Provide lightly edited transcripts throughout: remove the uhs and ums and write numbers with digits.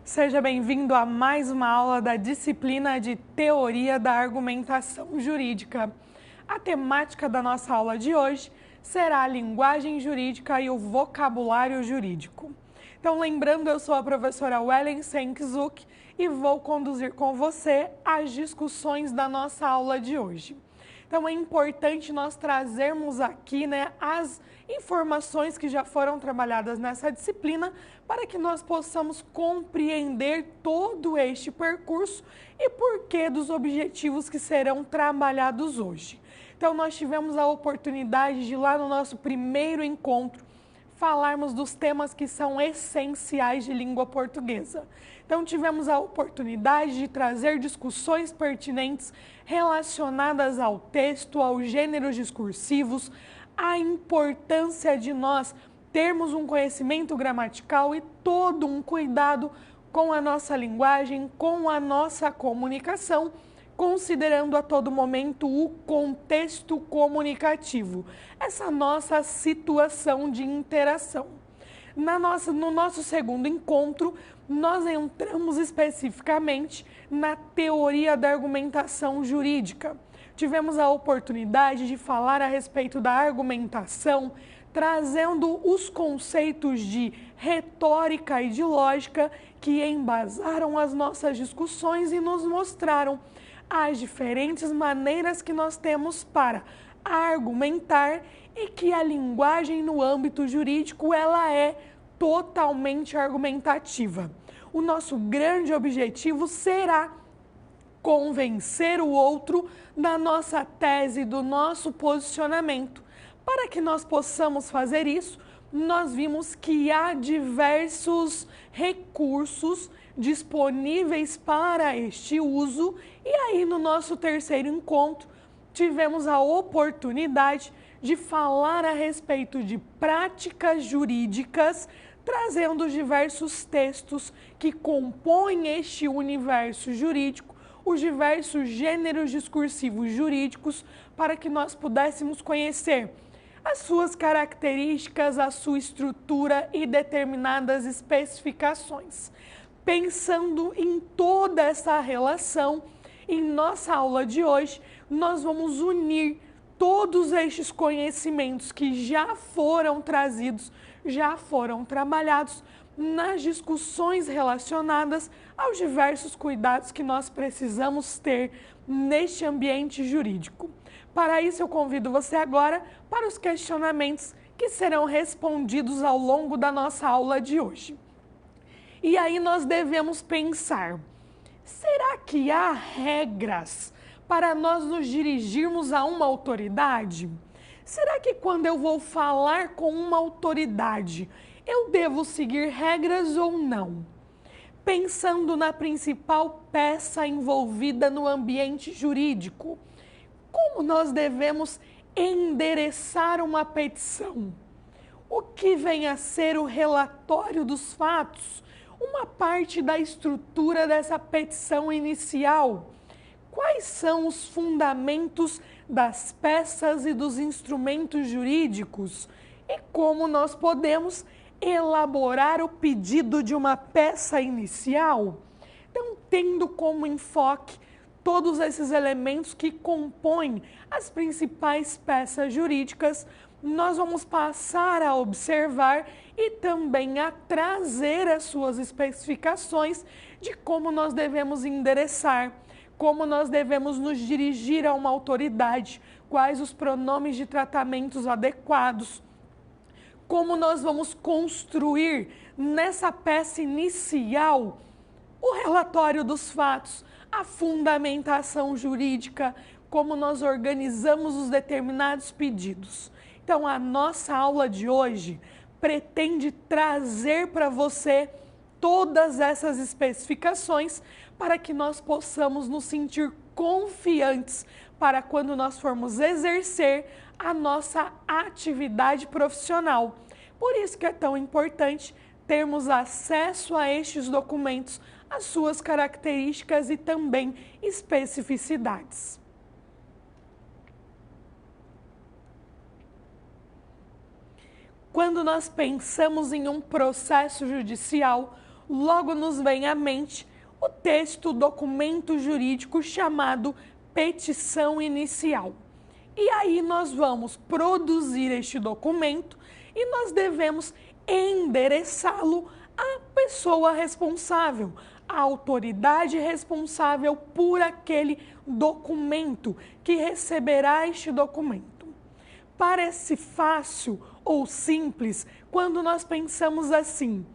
Seja bem-vindo a mais uma aula da disciplina de Teoria da Argumentação Jurídica. A temática da nossa aula de hoje será a linguagem jurídica e o vocabulário jurídico. Então, lembrando, eu sou a professora Wellen Senkzuk e vou conduzir com você as discussões da nossa aula de hoje. Então, é importante nós trazermos aqui, as informações que já foram trabalhadas nessa disciplina para que nós possamos compreender todo este percurso e porquê dos objetivos que serão trabalhados hoje. Então, nós tivemos a oportunidade de, lá no nosso primeiro encontro, falarmos dos temas que são essenciais de língua portuguesa. Então, tivemos a oportunidade de trazer discussões pertinentes relacionadas ao texto, aos gêneros discursivos, a importância de nós termos um conhecimento gramatical e todo um cuidado com a nossa linguagem, com a nossa comunicação, considerando a todo momento o contexto comunicativo, essa nossa situação de interação. No nosso segundo encontro, nós entramos especificamente na teoria da argumentação jurídica. Tivemos a oportunidade de falar a respeito da argumentação, trazendo os conceitos de retórica e de lógica que embasaram as nossas discussões e nos mostraram as diferentes maneiras que nós temos para argumentar e que a linguagem no âmbito jurídico ela é totalmente argumentativa. O nosso grande objetivo será convencer o outro da nossa tese, do nosso posicionamento. Para que nós possamos fazer isso, nós vimos que há diversos recursos disponíveis para este uso e aí no nosso terceiro encontro tivemos a oportunidade de falar a respeito de práticas jurídicas, trazendo diversos textos que compõem este universo jurídico, os diversos gêneros discursivos jurídicos, para que nós pudéssemos conhecer as suas características, a sua estrutura e determinadas especificações. Pensando em toda essa relação, em nossa aula de hoje, nós vamos unir todos estes conhecimentos que já foram trazidos, já foram trabalhados nas discussões relacionadas aos diversos cuidados que nós precisamos ter neste ambiente jurídico. Para isso, eu convido você agora para os questionamentos que serão respondidos ao longo da nossa aula de hoje. E aí nós devemos pensar, será que há regras para nós nos dirigirmos a uma autoridade? Será que quando eu vou falar com uma autoridade, eu devo seguir regras ou não? Pensando na principal peça envolvida no ambiente jurídico, como nós devemos endereçar uma petição? O que vem a ser o relatório dos fatos? Uma parte da estrutura dessa petição inicial. Quais são os fundamentos das peças e dos instrumentos jurídicos? E como nós podemos elaborar o pedido de uma peça inicial? Então, tendo como enfoque todos esses elementos que compõem as principais peças jurídicas, nós vamos passar a observar e também a trazer as suas especificações de como nós devemos endereçar, como nós devemos nos dirigir a uma autoridade, quais os pronomes de tratamentos adequados, como nós vamos construir nessa peça inicial o relatório dos fatos, a fundamentação jurídica, como nós organizamos os determinados pedidos. Então, a nossa aula de hoje pretende trazer para você todas essas especificações para que nós possamos nos sentir confiantes para quando nós formos exercer a nossa atividade profissional. Por isso que é tão importante termos acesso a estes documentos, as suas características e também especificidades. Quando nós pensamos em um processo judicial, logo nos vem à mente o texto, documento jurídico chamado petição inicial. E aí nós vamos produzir este documento e nós devemos endereçá-lo à pessoa responsável, à autoridade responsável por aquele documento, que receberá este documento. Parece fácil ou simples quando nós pensamos assim: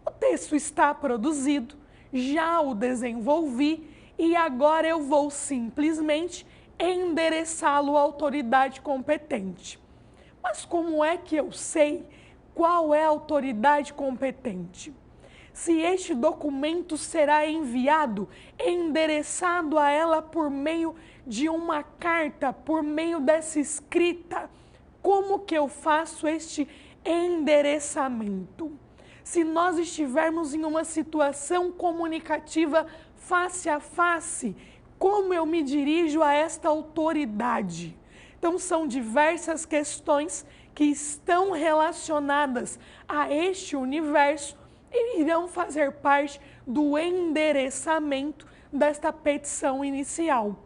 o texto está produzido, já o desenvolvi e agora eu vou simplesmente endereçá-lo à autoridade competente. Mas como é que eu sei qual é a autoridade competente? Se este documento será enviado, endereçado a ela por meio de uma carta, por meio dessa escrita, como que eu faço este endereçamento? Se nós estivermos em uma situação comunicativa face a face, como eu me dirijo a esta autoridade? Então, são diversas questões que estão relacionadas a este universo e irão fazer parte do endereçamento desta petição inicial.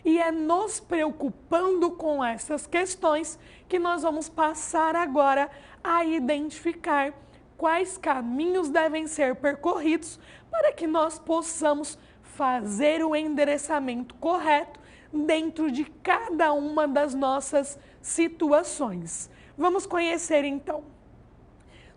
E é nos preocupando com essas questões que nós vamos passar agora a identificar quais caminhos devem ser percorridos para que nós possamos fazer o endereçamento correto dentro de cada uma das nossas situações. Vamos conhecer então.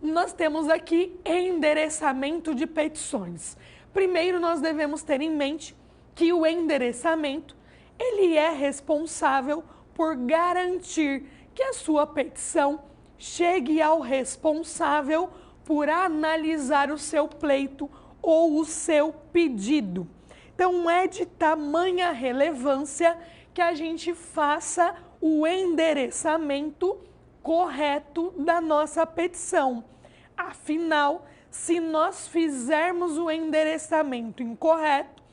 Nós temos aqui endereçamento de petições. Primeiro, nós devemos ter em mente que o endereçamento, ele é responsável por garantir que a sua petição chegue ao responsável por analisar o seu pleito ou o seu pedido. Então, é de tamanha relevância que a gente faça o endereçamento correto da nossa petição. Afinal, se nós fizermos o endereçamento incorreto,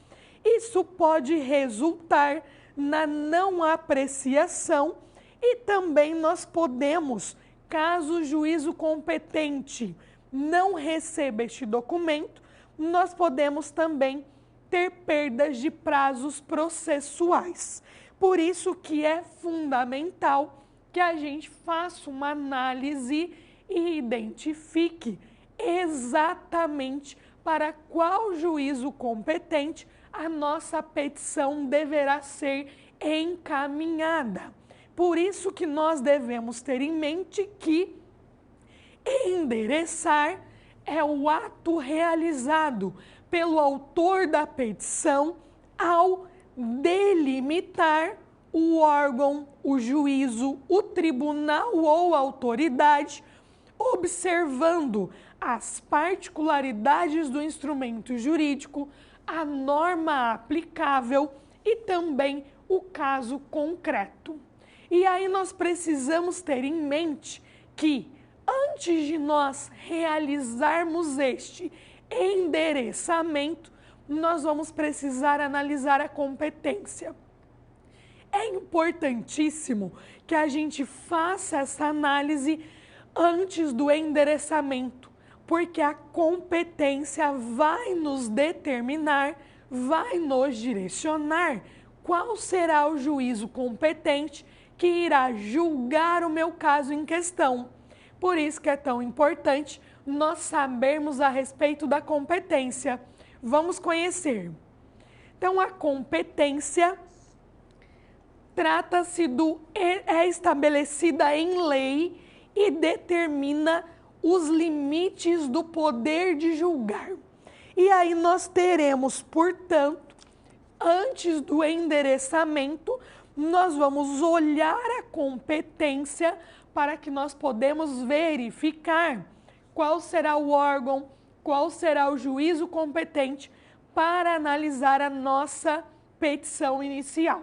isso pode resultar na não apreciação e também nós podemos, caso o juízo competente não receba este documento, nós podemos também ter perdas de prazos processuais. Por isso que é fundamental que a gente faça uma análise e identifique exatamente para qual juízo competente a nossa petição deverá ser encaminhada. Por isso que nós devemos ter em mente que endereçar é o ato realizado pelo autor da petição ao delimitar o órgão, o juízo, o tribunal ou autoridade, observando as particularidades do instrumento jurídico, a norma aplicável e também o caso concreto. E aí nós precisamos ter em mente que, antes de nós realizarmos este endereçamento, nós vamos precisar analisar a competência. É importantíssimo que a gente faça essa análise antes do endereçamento, porque a competência vai nos determinar, vai nos direcionar qual será o juízo competente que irá julgar o meu caso em questão. Por isso que é tão importante nós sabermos a respeito da competência. Vamos conhecer. Então, a competência trata-se é estabelecida em lei e determina os limites do poder de julgar. E aí nós teremos, portanto, antes do endereçamento, nós vamos olhar a competência para que nós podemos verificar qual será o órgão, qual será o juízo competente para analisar a nossa petição inicial.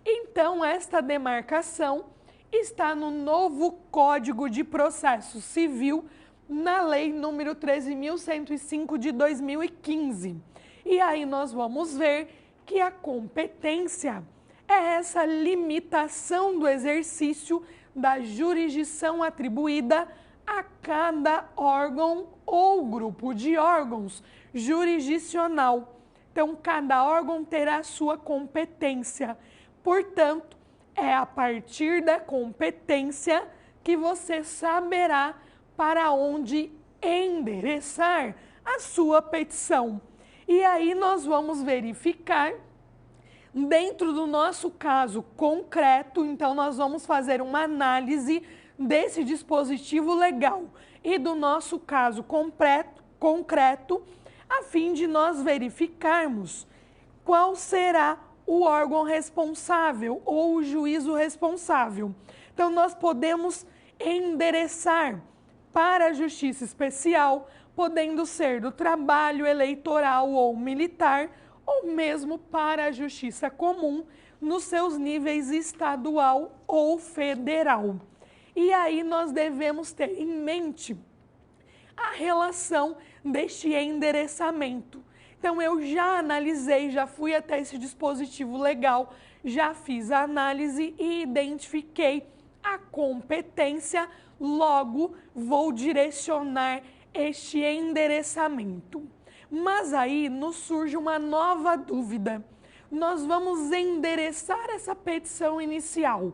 Então, esta demarcação está no novo Código de Processo Civil, na Lei número 13.105 de 2015. E aí nós vamos ver que a competência é essa limitação do exercício da jurisdição atribuída a cada órgão ou grupo de órgãos jurisdicional. Então, cada órgão terá sua competência. Portanto, é a partir da competência que você saberá para onde endereçar a sua petição. E aí nós vamos verificar, dentro do nosso caso concreto, então nós vamos fazer uma análise desse dispositivo legal e do nosso caso concreto, a fim de nós verificarmos qual será o órgão responsável ou o juízo responsável. Então, nós podemos endereçar para a Justiça Especial, podendo ser do trabalho eleitoral ou militar, ou mesmo para a Justiça Comum, nos seus níveis estadual ou federal. E aí nós devemos ter em mente a relação deste endereçamento. Então, eu já analisei, já fui até esse dispositivo legal, já fiz a análise e identifiquei a competência, logo vou direcionar este endereçamento. Mas aí nos surge uma nova dúvida. Nós vamos endereçar essa petição inicial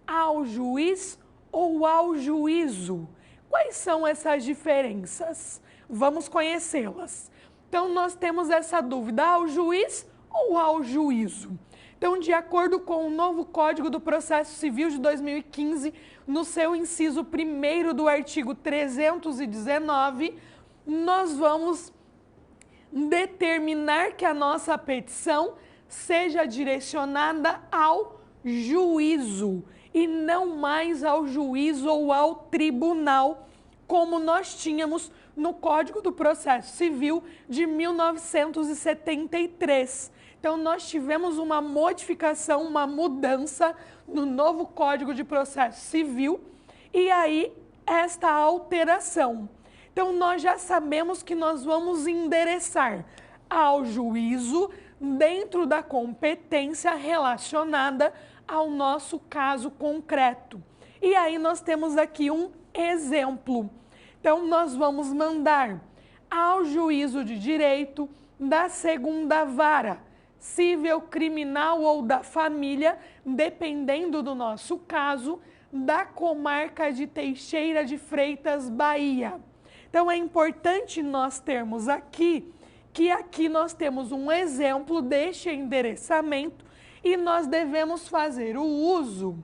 ao juiz ou ao juízo? Quais são essas diferenças? Vamos conhecê-las. Então, nós temos essa dúvida, ao juiz ou ao juízo? Então, de acordo com o novo Código do Processo Civil de 2015, no seu inciso 1º do artigo 319, nós vamos determinar que a nossa petição seja direcionada ao juízo e não mais ao juízo ou ao tribunal, como nós tínhamos no Código do Processo Civil de 1973. Então, nós tivemos uma modificação, uma mudança no novo Código de Processo Civil e aí esta alteração. Então, nós já sabemos que nós vamos endereçar ao juízo dentro da competência relacionada ao nosso caso concreto. E aí nós temos aqui um exemplo. Então, nós vamos mandar ao juízo de direito da segunda vara, civil, criminal ou da família, dependendo do nosso caso, da comarca de Teixeira de Freitas, Bahia. Então, é importante nós termos aqui, que aqui nós temos um exemplo deste endereçamento e nós devemos fazer o uso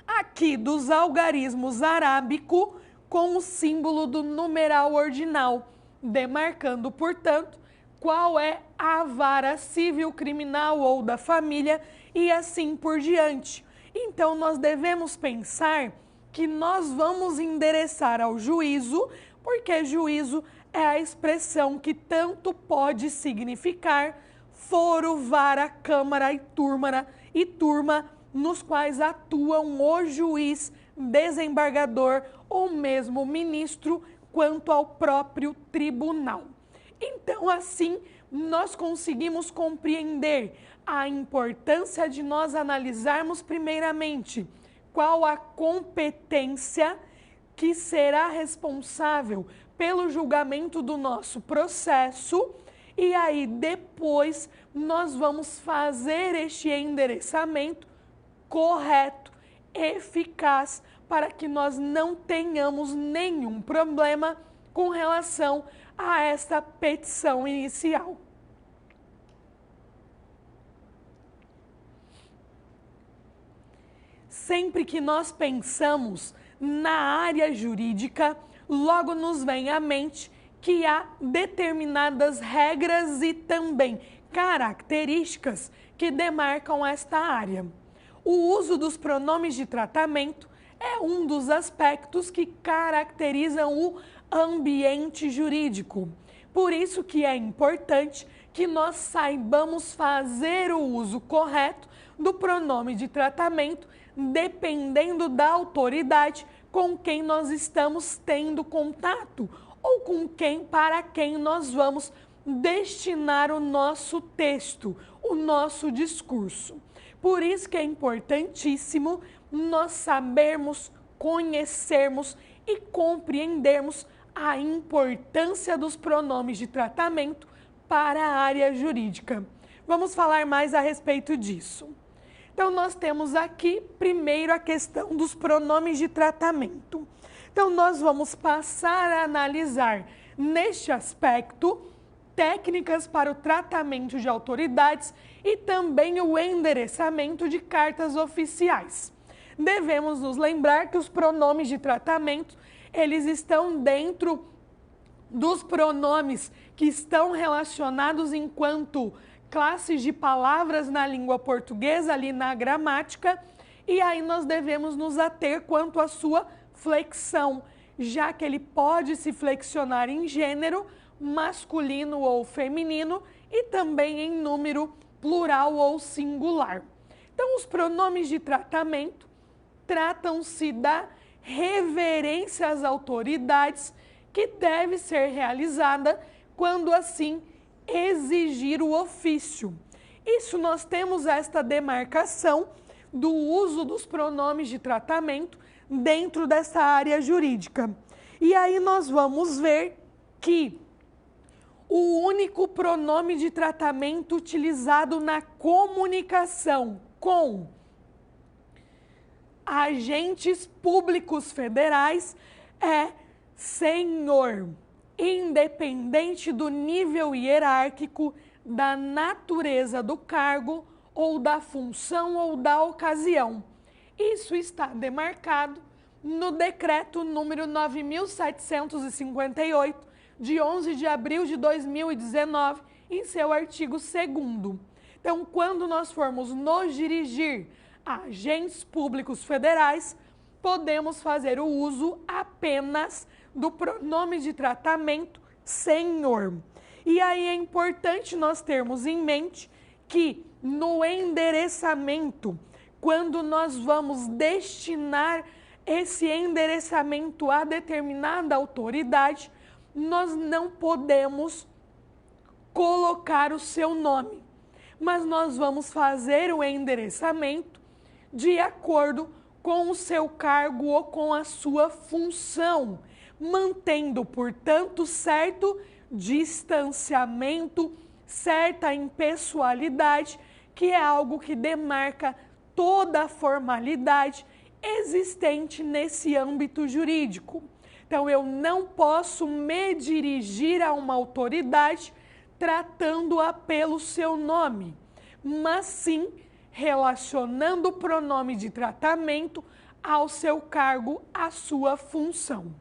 aqui dos algarismos arábico com o símbolo do numeral ordinal, demarcando, portanto, qual é a vara civil, criminal ou da família e assim por diante. Então, nós devemos pensar que nós vamos endereçar ao juízo, porque juízo é a expressão que tanto pode significar foro, vara, câmara e turma, nos quais atuam o juiz, desembargador ou mesmo ministro, quanto ao próprio tribunal. Então, assim, nós conseguimos compreender a importância de nós analisarmos primeiramente qual a competência que será responsável pelo julgamento do nosso processo e aí depois nós vamos fazer este endereçamento correto, eficaz, para que nós não tenhamos nenhum problema com relação a esta petição inicial. Sempre que nós pensamos na área jurídica, logo nos vem à mente que há determinadas regras e também características que demarcam esta área. O uso dos pronomes de tratamento é um dos aspectos que caracterizam o ambiente jurídico. Por isso que é importante que nós saibamos fazer o uso correto do pronome de tratamento, dependendo da autoridade com quem nós estamos tendo contato ou com quem, para quem nós vamos destinar o nosso texto, o nosso discurso. Por isso que é importantíssimo nós sabermos, conhecermos e compreendermos a importância dos pronomes de tratamento para a área jurídica. Vamos falar mais a respeito disso. Então, nós temos aqui, primeiro, a questão dos pronomes de tratamento. Então, nós vamos passar a analisar, neste aspecto, técnicas para o tratamento de autoridades e também o endereçamento de cartas oficiais. Devemos nos lembrar que os pronomes de tratamento, eles estão dentro dos pronomes que estão relacionados enquanto classes de palavras na língua portuguesa, ali na gramática, e aí nós devemos nos ater quanto à sua flexão, já que ele pode se flexionar em gênero, masculino ou feminino, e também em número plural ou singular. Então, os pronomes de tratamento tratam-se da reverência às autoridades que deve ser realizada quando assim exigir o ofício. Isso nós temos esta demarcação do uso dos pronomes de tratamento dentro dessa área jurídica. E aí nós vamos ver que o único pronome de tratamento utilizado na comunicação com agentes públicos federais é senhor, independente do nível hierárquico, da natureza do cargo ou da função ou da ocasião. Isso está demarcado no decreto número 9.758, de 11 de abril de 2019, em seu artigo 2º. Então, quando nós formos nos dirigir a agentes públicos federais, podemos fazer o uso apenas do pronome de tratamento senhor. E aí é importante nós termos em mente que no endereçamento, quando nós vamos destinar esse endereçamento a determinada autoridade, nós não podemos colocar o seu nome, mas nós vamos fazer o endereçamento de acordo com o seu cargo ou com a sua função, mantendo, portanto, certo distanciamento, certa impessoalidade, que é algo que demarca toda a formalidade existente nesse âmbito jurídico. Então, eu não posso me dirigir a uma autoridade tratando-a pelo seu nome, mas sim relacionando o pronome de tratamento ao seu cargo, à sua função.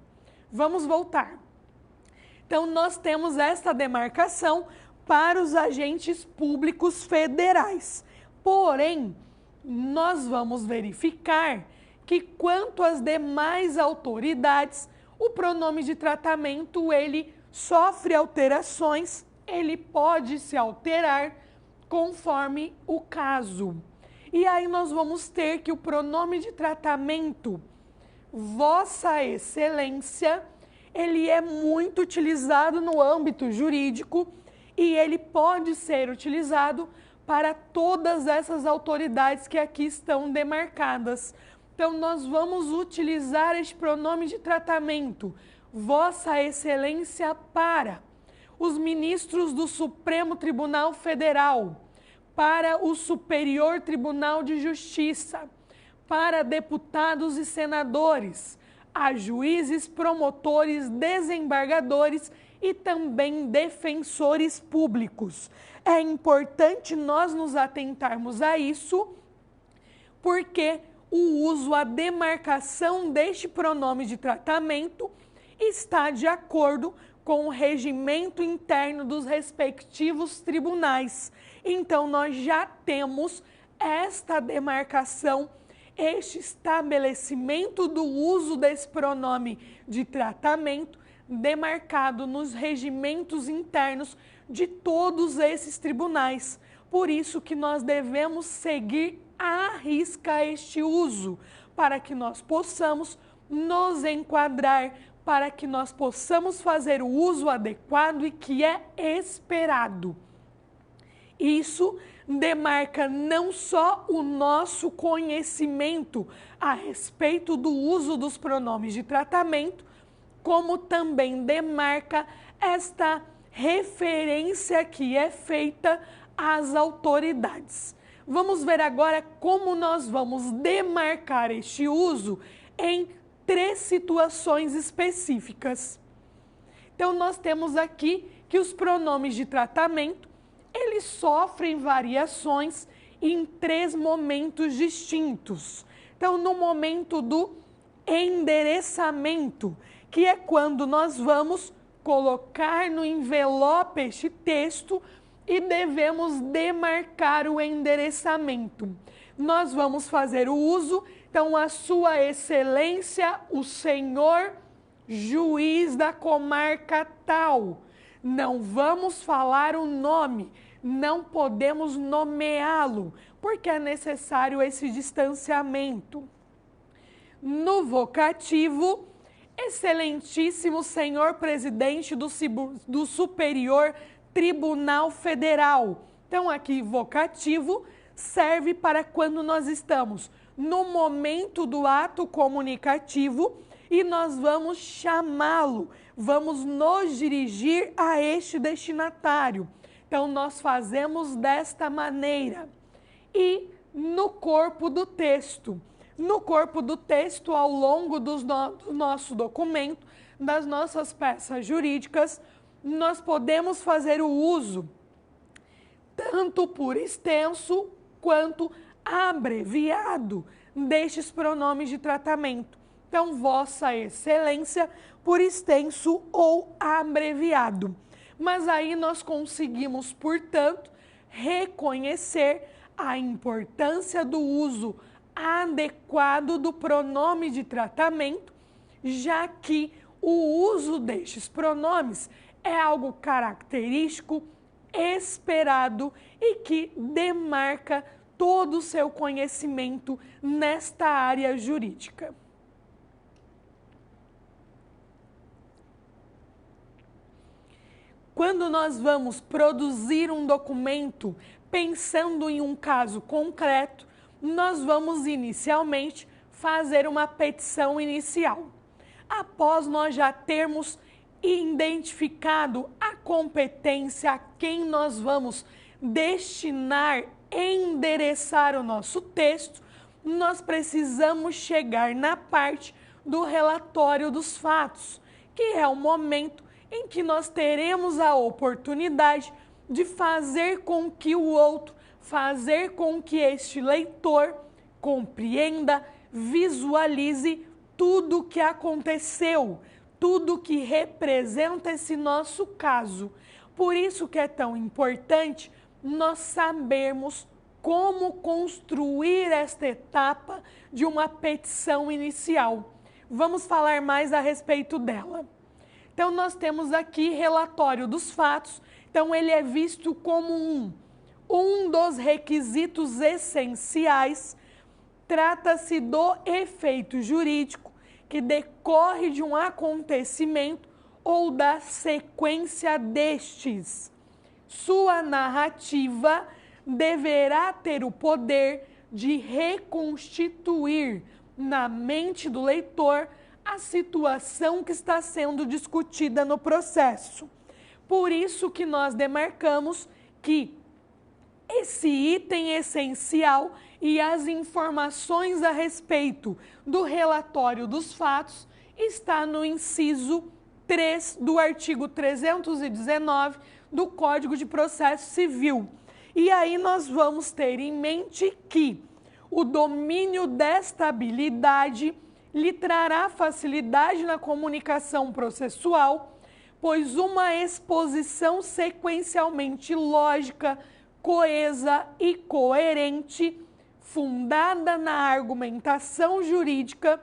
Vamos voltar. Então, nós temos esta demarcação para os agentes públicos federais. Porém, nós vamos verificar que quanto às demais autoridades, o pronome de tratamento, ele sofre alterações, ele pode se alterar conforme o caso. E aí nós vamos ter que o pronome de tratamento, Vossa Excelência, ele é muito utilizado no âmbito jurídico e ele pode ser utilizado para todas essas autoridades que aqui estão demarcadas. Então, nós vamos utilizar este pronome de tratamento, Vossa Excelência, para os ministros do Supremo Tribunal Federal, para o Superior Tribunal de Justiça, para deputados e senadores, a juízes, promotores, desembargadores e também defensores públicos. É importante nós nos atentarmos a isso, porque o uso, a demarcação deste pronome de tratamento está de acordo com o regimento interno dos respectivos tribunais. Então, nós já temos esta demarcação, este estabelecimento do uso desse pronome de tratamento demarcado nos regimentos internos de todos esses tribunais. Por isso que nós devemos seguir à risca este uso, para que nós possamos nos enquadrar, para que nós possamos fazer o uso adequado e que é esperado. Isso demarca não só o nosso conhecimento a respeito do uso dos pronomes de tratamento, como também demarca esta referência que é feita às autoridades. Vamos ver agora como nós vamos demarcar este uso em 3 situações específicas. Então, nós temos aqui que os pronomes de tratamento, eles sofrem variações em 3 momentos distintos. Então, no momento do endereçamento, que é quando nós vamos colocar no envelope este texto e devemos demarcar o endereçamento. Nós vamos fazer o uso, então, a Sua Excelência, o Senhor juiz da comarca tal. Não vamos falar o nome, não podemos nomeá-lo, porque é necessário esse distanciamento. No vocativo, Excelentíssimo Senhor Presidente do Superior Tribunal Federal. Então, aqui, vocativo serve para quando nós estamos no momento do ato comunicativo e nós vamos chamá-lo, vamos nos dirigir a este destinatário. Então, nós fazemos desta maneira. E no corpo do texto. No corpo do texto, ao longo do nosso documento, das nossas peças jurídicas, nós podemos fazer o uso tanto por extenso quanto abreviado destes pronomes de tratamento. Então, Vossa Excelência, por extenso ou abreviado. Mas aí nós conseguimos, portanto, reconhecer a importância do uso adequado do pronome de tratamento, já que o uso destes pronomes é algo característico, esperado e que demarca todo o seu conhecimento nesta área jurídica. Quando nós vamos produzir um documento pensando em um caso concreto, nós vamos inicialmente fazer uma petição inicial. Após nós já termos identificado a competência a quem nós vamos destinar, endereçar o nosso texto, nós precisamos chegar na parte do relatório dos fatos, que é o momento em que nós teremos a oportunidade de fazer com que o outro, fazer com que este leitor compreenda, visualize tudo o que aconteceu, tudo que representa esse nosso caso. Por isso que é tão importante nós sabermos como construir esta etapa de uma petição inicial. Vamos falar mais a respeito dela. Então, nós temos aqui relatório dos fatos. Então, ele é visto como um dos requisitos essenciais. Trata-se do efeito jurídico que decorre de um acontecimento ou da sequência destes. Sua narrativa deverá ter o poder de reconstituir na mente do leitor a situação que está sendo discutida no processo. Por isso que nós demarcamos que esse item essencial e as informações a respeito do relatório dos fatos está no inciso 3 do artigo 319 do Código de Processo Civil. E aí nós vamos ter em mente que o domínio desta habilidade lhe trará facilidade na comunicação processual, pois uma exposição sequencialmente lógica, coesa e coerente, fundada na argumentação jurídica,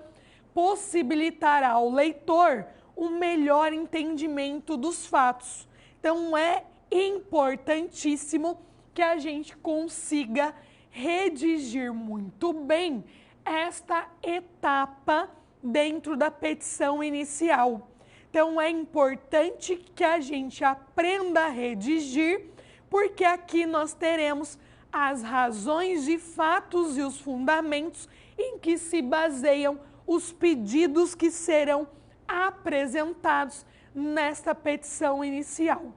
possibilitará ao leitor um melhor entendimento dos fatos. Então, é importantíssimo que a gente consiga redigir muito bem esta etapa dentro da petição inicial. Então, é importante que a gente aprenda a redigir, porque aqui nós teremos as razões de fatos e os fundamentos em que se baseiam os pedidos que serão apresentados nesta petição inicial.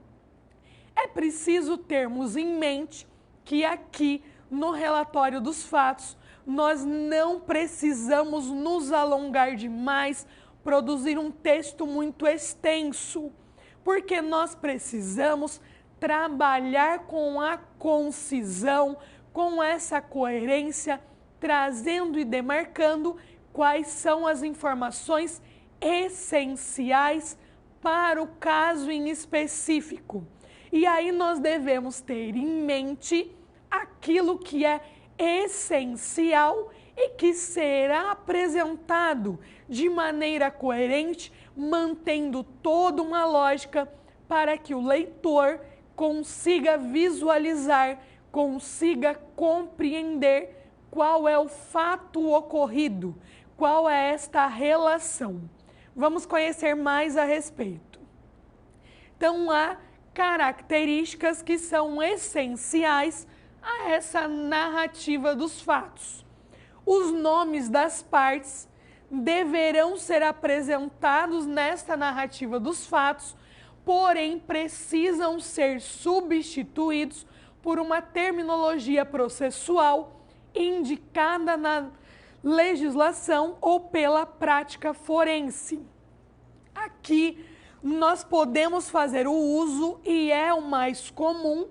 É preciso termos em mente que aqui no relatório dos fatos nós não precisamos nos alongar demais, produzir um texto muito extenso, porque nós precisamos trabalhar com a concisão, com essa coerência, trazendo e demarcando quais são as informações essenciais para o caso em específico. E aí nós devemos ter em mente aquilo que é essencial e que será apresentado de maneira coerente, mantendo toda uma lógica para que o leitor consiga visualizar, consiga compreender qual é o fato ocorrido, qual é esta relação. Vamos conhecer mais a respeito. Então, há características que são essenciais a essa narrativa dos fatos. Os nomes das partes deverão ser apresentados nesta narrativa dos fatos, porém precisam ser substituídos por uma terminologia processual indicada na legislação ou pela prática forense. Aqui nós podemos fazer o uso, e é o mais comum,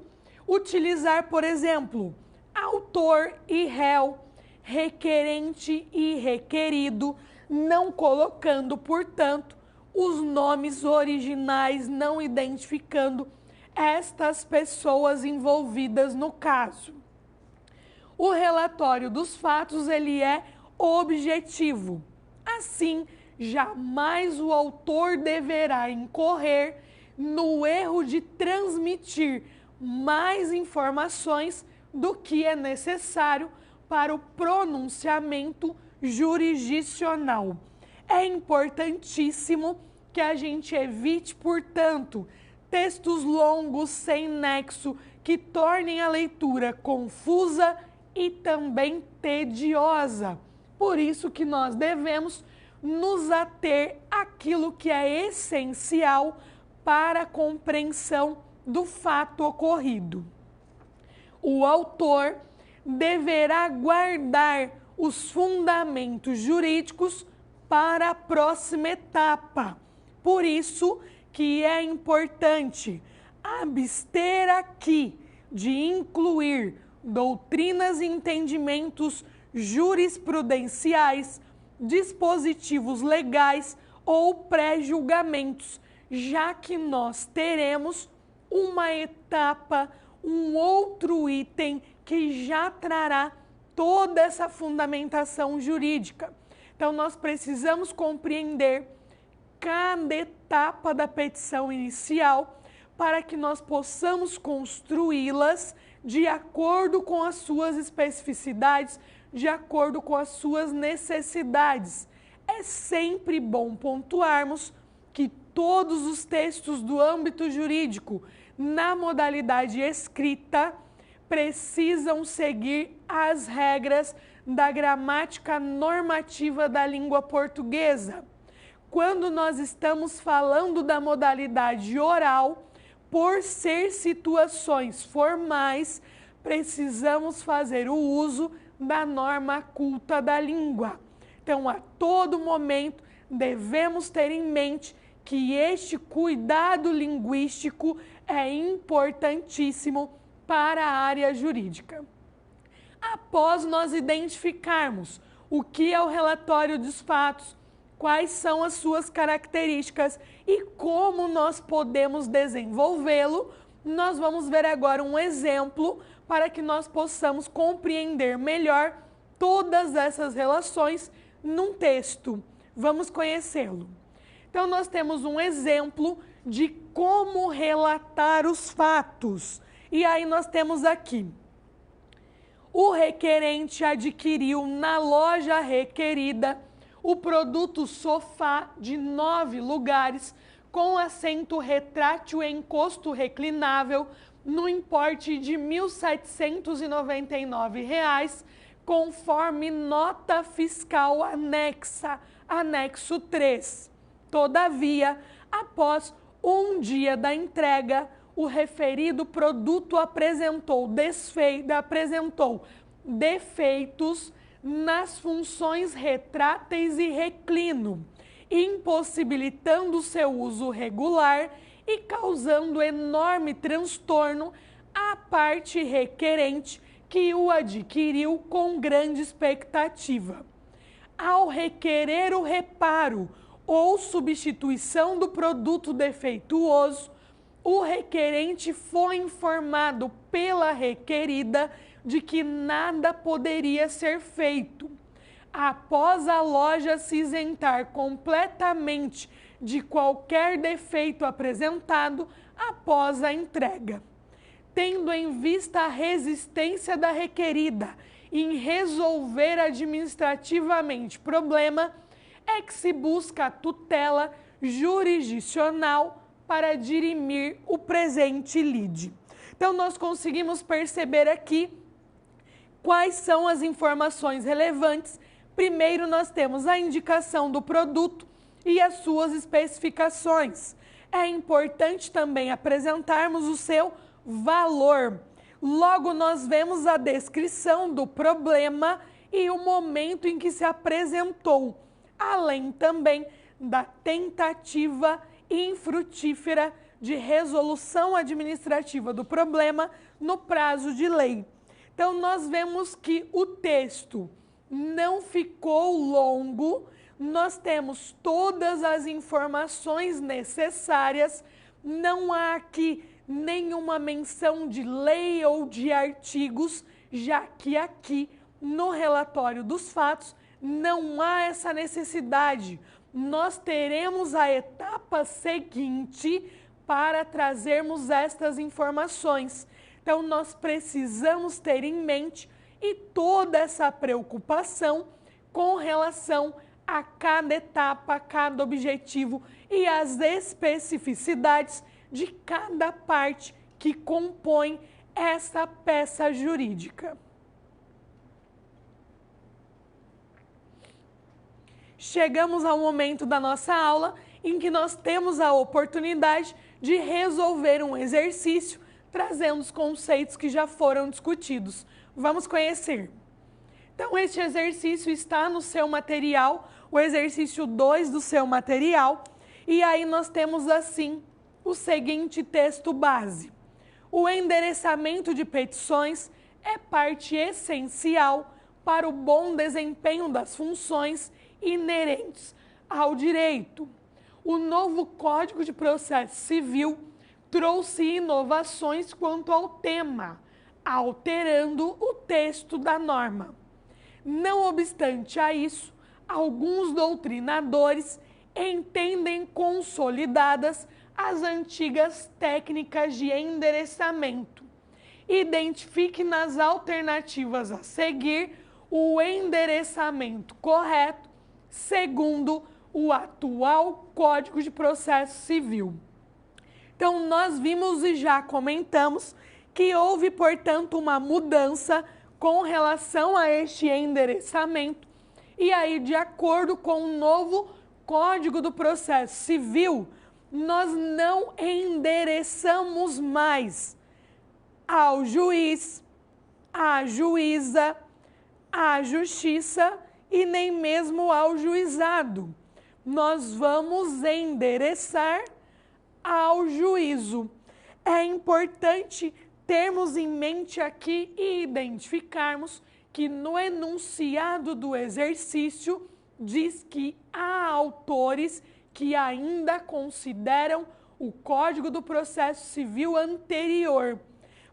utilizar, por exemplo, autor e réu, requerente e requerido, não colocando, portanto, os nomes originais, não identificando estas pessoas envolvidas no caso. O relatório dos fatos, ele é objetivo. Assim, jamais o autor deverá incorrer no erro de transmitir mais informações do que é necessário para o pronunciamento jurisdicional. É importantíssimo que a gente evite, portanto, textos longos sem nexo que tornem a leitura confusa e também tediosa. Por isso que nós devemos nos ater àquilo que é essencial para a compreensão do fato ocorrido. O autor deverá guardar os fundamentos jurídicos para a próxima etapa. Por isso que é importante abster aqui de incluir doutrinas e entendimentos jurisprudenciais, dispositivos legais ou pré-julgamentos, já que nós teremos uma etapa, um outro item que já trará toda essa fundamentação jurídica. Então, nós precisamos compreender cada etapa da petição inicial para que nós possamos construí-las de acordo com as suas especificidades, de acordo com as suas necessidades. É sempre bom pontuarmos que todos os textos do âmbito jurídico, na modalidade escrita, precisam seguir as regras da gramática normativa da língua portuguesa. Quando nós estamos falando da modalidade oral, por ser situações formais, precisamos fazer o uso da norma culta da língua. Então, a todo momento, devemos ter em mente que este cuidado linguístico é importantíssimo para a área jurídica. Após nós identificarmos o que é o relatório dos fatos, quais são as suas características e como nós podemos desenvolvê-lo, nós vamos ver agora um exemplo para que nós possamos compreender melhor todas essas relações num texto. Vamos conhecê-lo. Então, nós temos um exemplo de como relatar os fatos. E aí nós temos aqui: o requerente adquiriu na loja requerida o produto sofá de 9 lugares com assento retrátil e encosto reclinável no importe de R$ 1.799, conforme nota fiscal anexa, anexo 3. Todavia, após um dia da entrega, o referido produto apresentou defeitos nas funções retráteis e reclino, impossibilitando seu uso regular e causando enorme transtorno à parte requerente que o adquiriu com grande expectativa. Ao requerer o reparo ou substituição do produto defeituoso, o requerente foi informado pela requerida de que nada poderia ser feito. Após a loja se isentar completamente de qualquer defeito apresentado após a entrega. Tendo em vista a resistência da requerida em resolver administrativamente o problema, é que se busca a tutela jurisdicional para dirimir o presente lide. Então, nós conseguimos perceber aqui quais são as informações relevantes. Primeiro, nós temos a indicação do produto e as suas especificações. É importante também apresentarmos o seu valor. Logo, nós vemos a descrição do problema e o momento em que se apresentou, além também da tentativa infrutífera de resolução administrativa do problema no prazo de lei. Então, nós vemos que o texto não ficou longo, nós temos todas as informações necessárias, não há aqui nenhuma menção de lei ou de artigos, já que aqui no relatório dos fatos não há essa necessidade. Nós teremos a etapa seguinte para trazermos estas informações. Então, nós precisamos ter em mente e toda essa preocupação com relação a cada etapa, a cada objetivo e as especificidades de cada parte que compõe essa peça jurídica. Chegamos ao momento da nossa aula em que nós temos a oportunidade de resolver um exercício trazendo os conceitos que já foram discutidos. Vamos conhecer. Então, este exercício está no seu material, o exercício 2 do seu material, e aí nós temos assim o seguinte texto base. O endereçamento de petições é parte essencial para o bom desempenho das funções inerentes ao direito. O novo Código de Processo Civil trouxe inovações quanto ao tema, alterando o texto da norma. Não obstante a isso, alguns doutrinadores entendem consolidadas as antigas técnicas de endereçamento. Identifique nas alternativas a seguir o endereçamento correto segundo o atual Código de Processo Civil. Então, nós vimos e já comentamos que houve, portanto, uma mudança com relação a este endereçamento. E aí, de acordo com o novo Código do Processo Civil, nós não endereçamos mais ao juiz, à juíza, à justiça e nem mesmo ao juizado. Nós vamos endereçar ao juízo. É importante termos em mente aqui e identificarmos que no enunciado do exercício diz que há autores que ainda consideram o Código do Processo Civil anterior.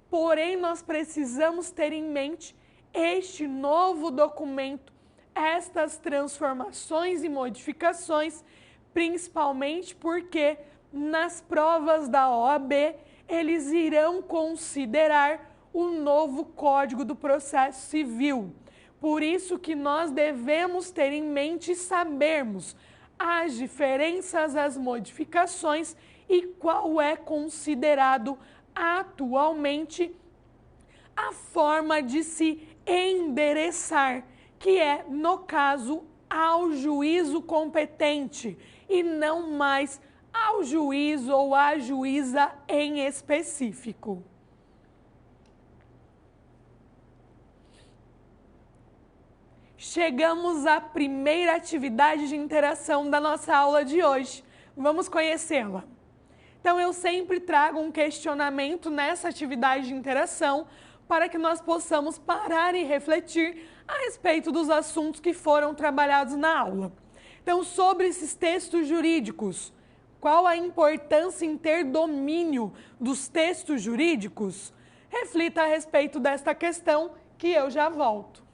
Porém, nós precisamos ter em mente este novo documento, estas transformações e modificações, principalmente porque nas provas da OAB eles irão considerar o novo Código do Processo Civil. Por isso que nós devemos ter em mente e sabermos as diferenças, as modificações e qual é considerado atualmente a forma de se endereçar, que é, no caso, ao juízo competente e não mais ao juiz ou à juíza em específico. Chegamos à primeira atividade de interação da nossa aula de hoje. Vamos conhecê-la. Então, eu sempre trago um questionamento nessa atividade de interação para que nós possamos parar e refletir a respeito dos assuntos que foram trabalhados na aula. Então, sobre esses textos jurídicos, qual a importância em ter domínio dos textos jurídicos? Reflita a respeito desta questão que eu já volto.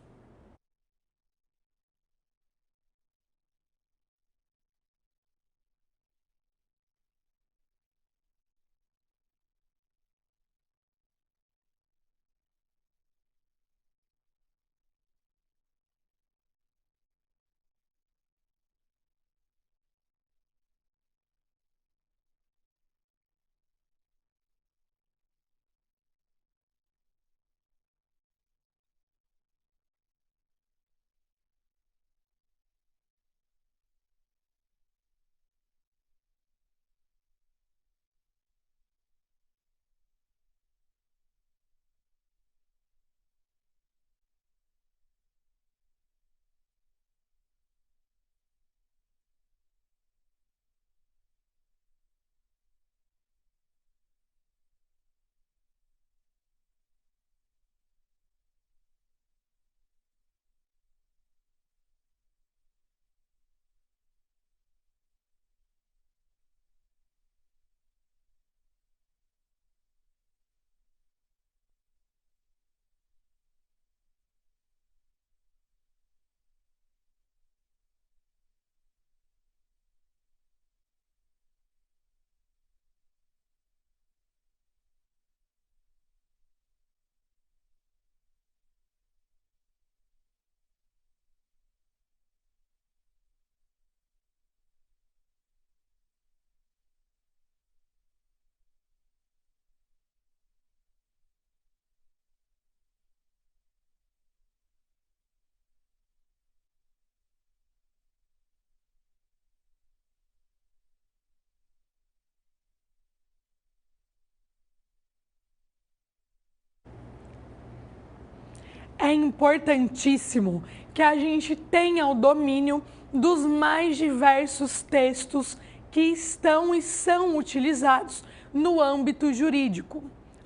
É importantíssimo que a gente tenha o domínio dos mais diversos textos que estão e são utilizados no âmbito jurídico.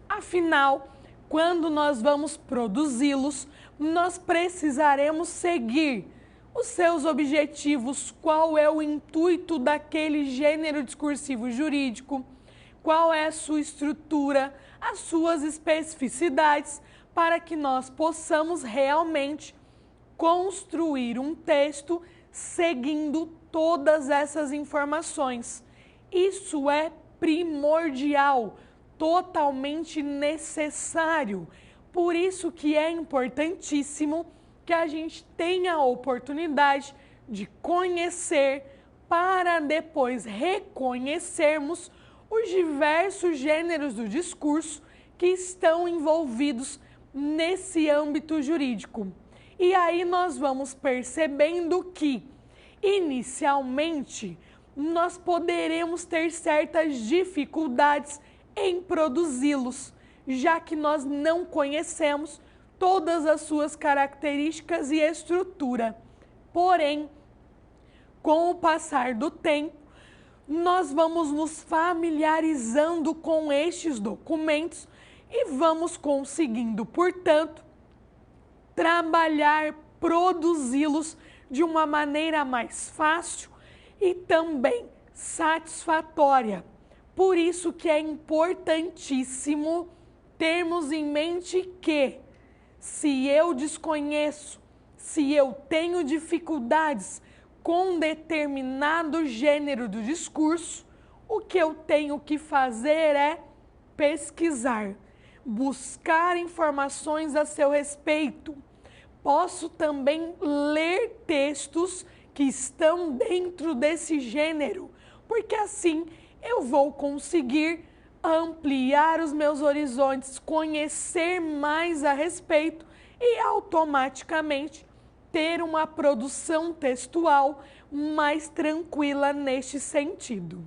Afinal, quando nós vamos produzi-los, nós precisaremos seguir os seus objetivos, qual é o intuito daquele gênero discursivo jurídico, qual é a sua estrutura, as suas especificidades, para que nós possamos realmente construir um texto seguindo todas essas informações. Isso é primordial, totalmente necessário. Por isso que é importantíssimo que a gente tenha a oportunidade de conhecer para depois reconhecermos os diversos gêneros do discurso que estão envolvidos nesse âmbito jurídico. E aí nós vamos percebendo que, inicialmente, nós poderemos ter certas dificuldades em produzi-los, já que nós não conhecemos todas as suas características e estrutura. Porém, com o passar do tempo, nós vamos nos familiarizando com estes documentos e vamos conseguindo, portanto, trabalhar, produzi-los de uma maneira mais fácil e também satisfatória. Por isso que é importantíssimo termos em mente que, se eu desconheço, se eu tenho dificuldades com determinado gênero do discurso, o que eu tenho que fazer é pesquisar, buscar informações a seu respeito. Posso também ler textos que estão dentro desse gênero, porque assim eu vou conseguir ampliar os meus horizontes, conhecer mais a respeito e automaticamente ter uma produção textual mais tranquila neste sentido.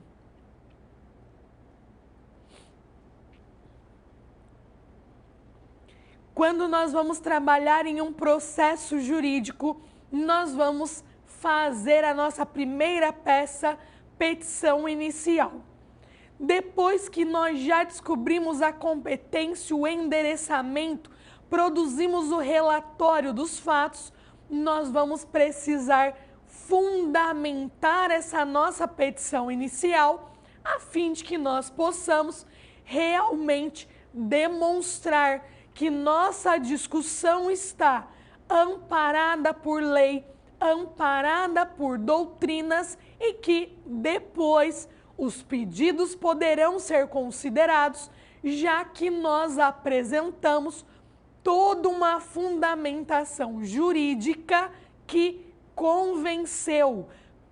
Quando nós vamos trabalhar em um processo jurídico, nós vamos fazer a nossa primeira peça, petição inicial. Depois que nós já descobrimos a competência, o endereçamento, produzimos o relatório dos fatos, nós vamos precisar fundamentar essa nossa petição inicial, a fim de que nós possamos realmente demonstrar que nossa discussão está amparada por lei, amparada por doutrinas e que depois os pedidos poderão ser considerados, já que nós apresentamos toda uma fundamentação jurídica que convenceu,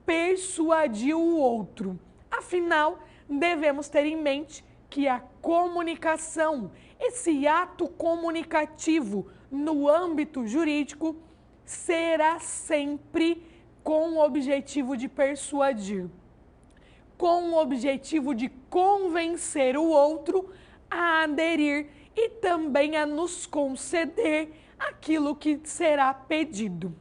persuadiu o outro. Afinal, devemos ter em mente que a comunicação, esse ato comunicativo no âmbito jurídico, será sempre com o objetivo de persuadir, com o objetivo de convencer o outro a aderir e também a nos conceder aquilo que será pedido.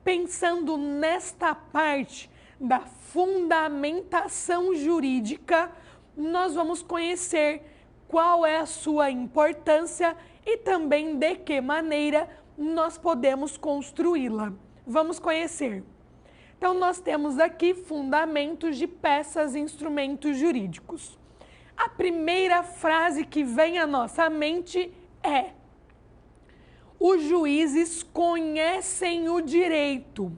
Pensando nesta parte da fundamentação jurídica, nós vamos conhecer qual é a sua importância e também de que maneira nós podemos construí-la. Vamos conhecer. Então, nós temos aqui fundamentos de peças e instrumentos jurídicos. A primeira frase que vem à nossa mente é: os juízes conhecem o direito.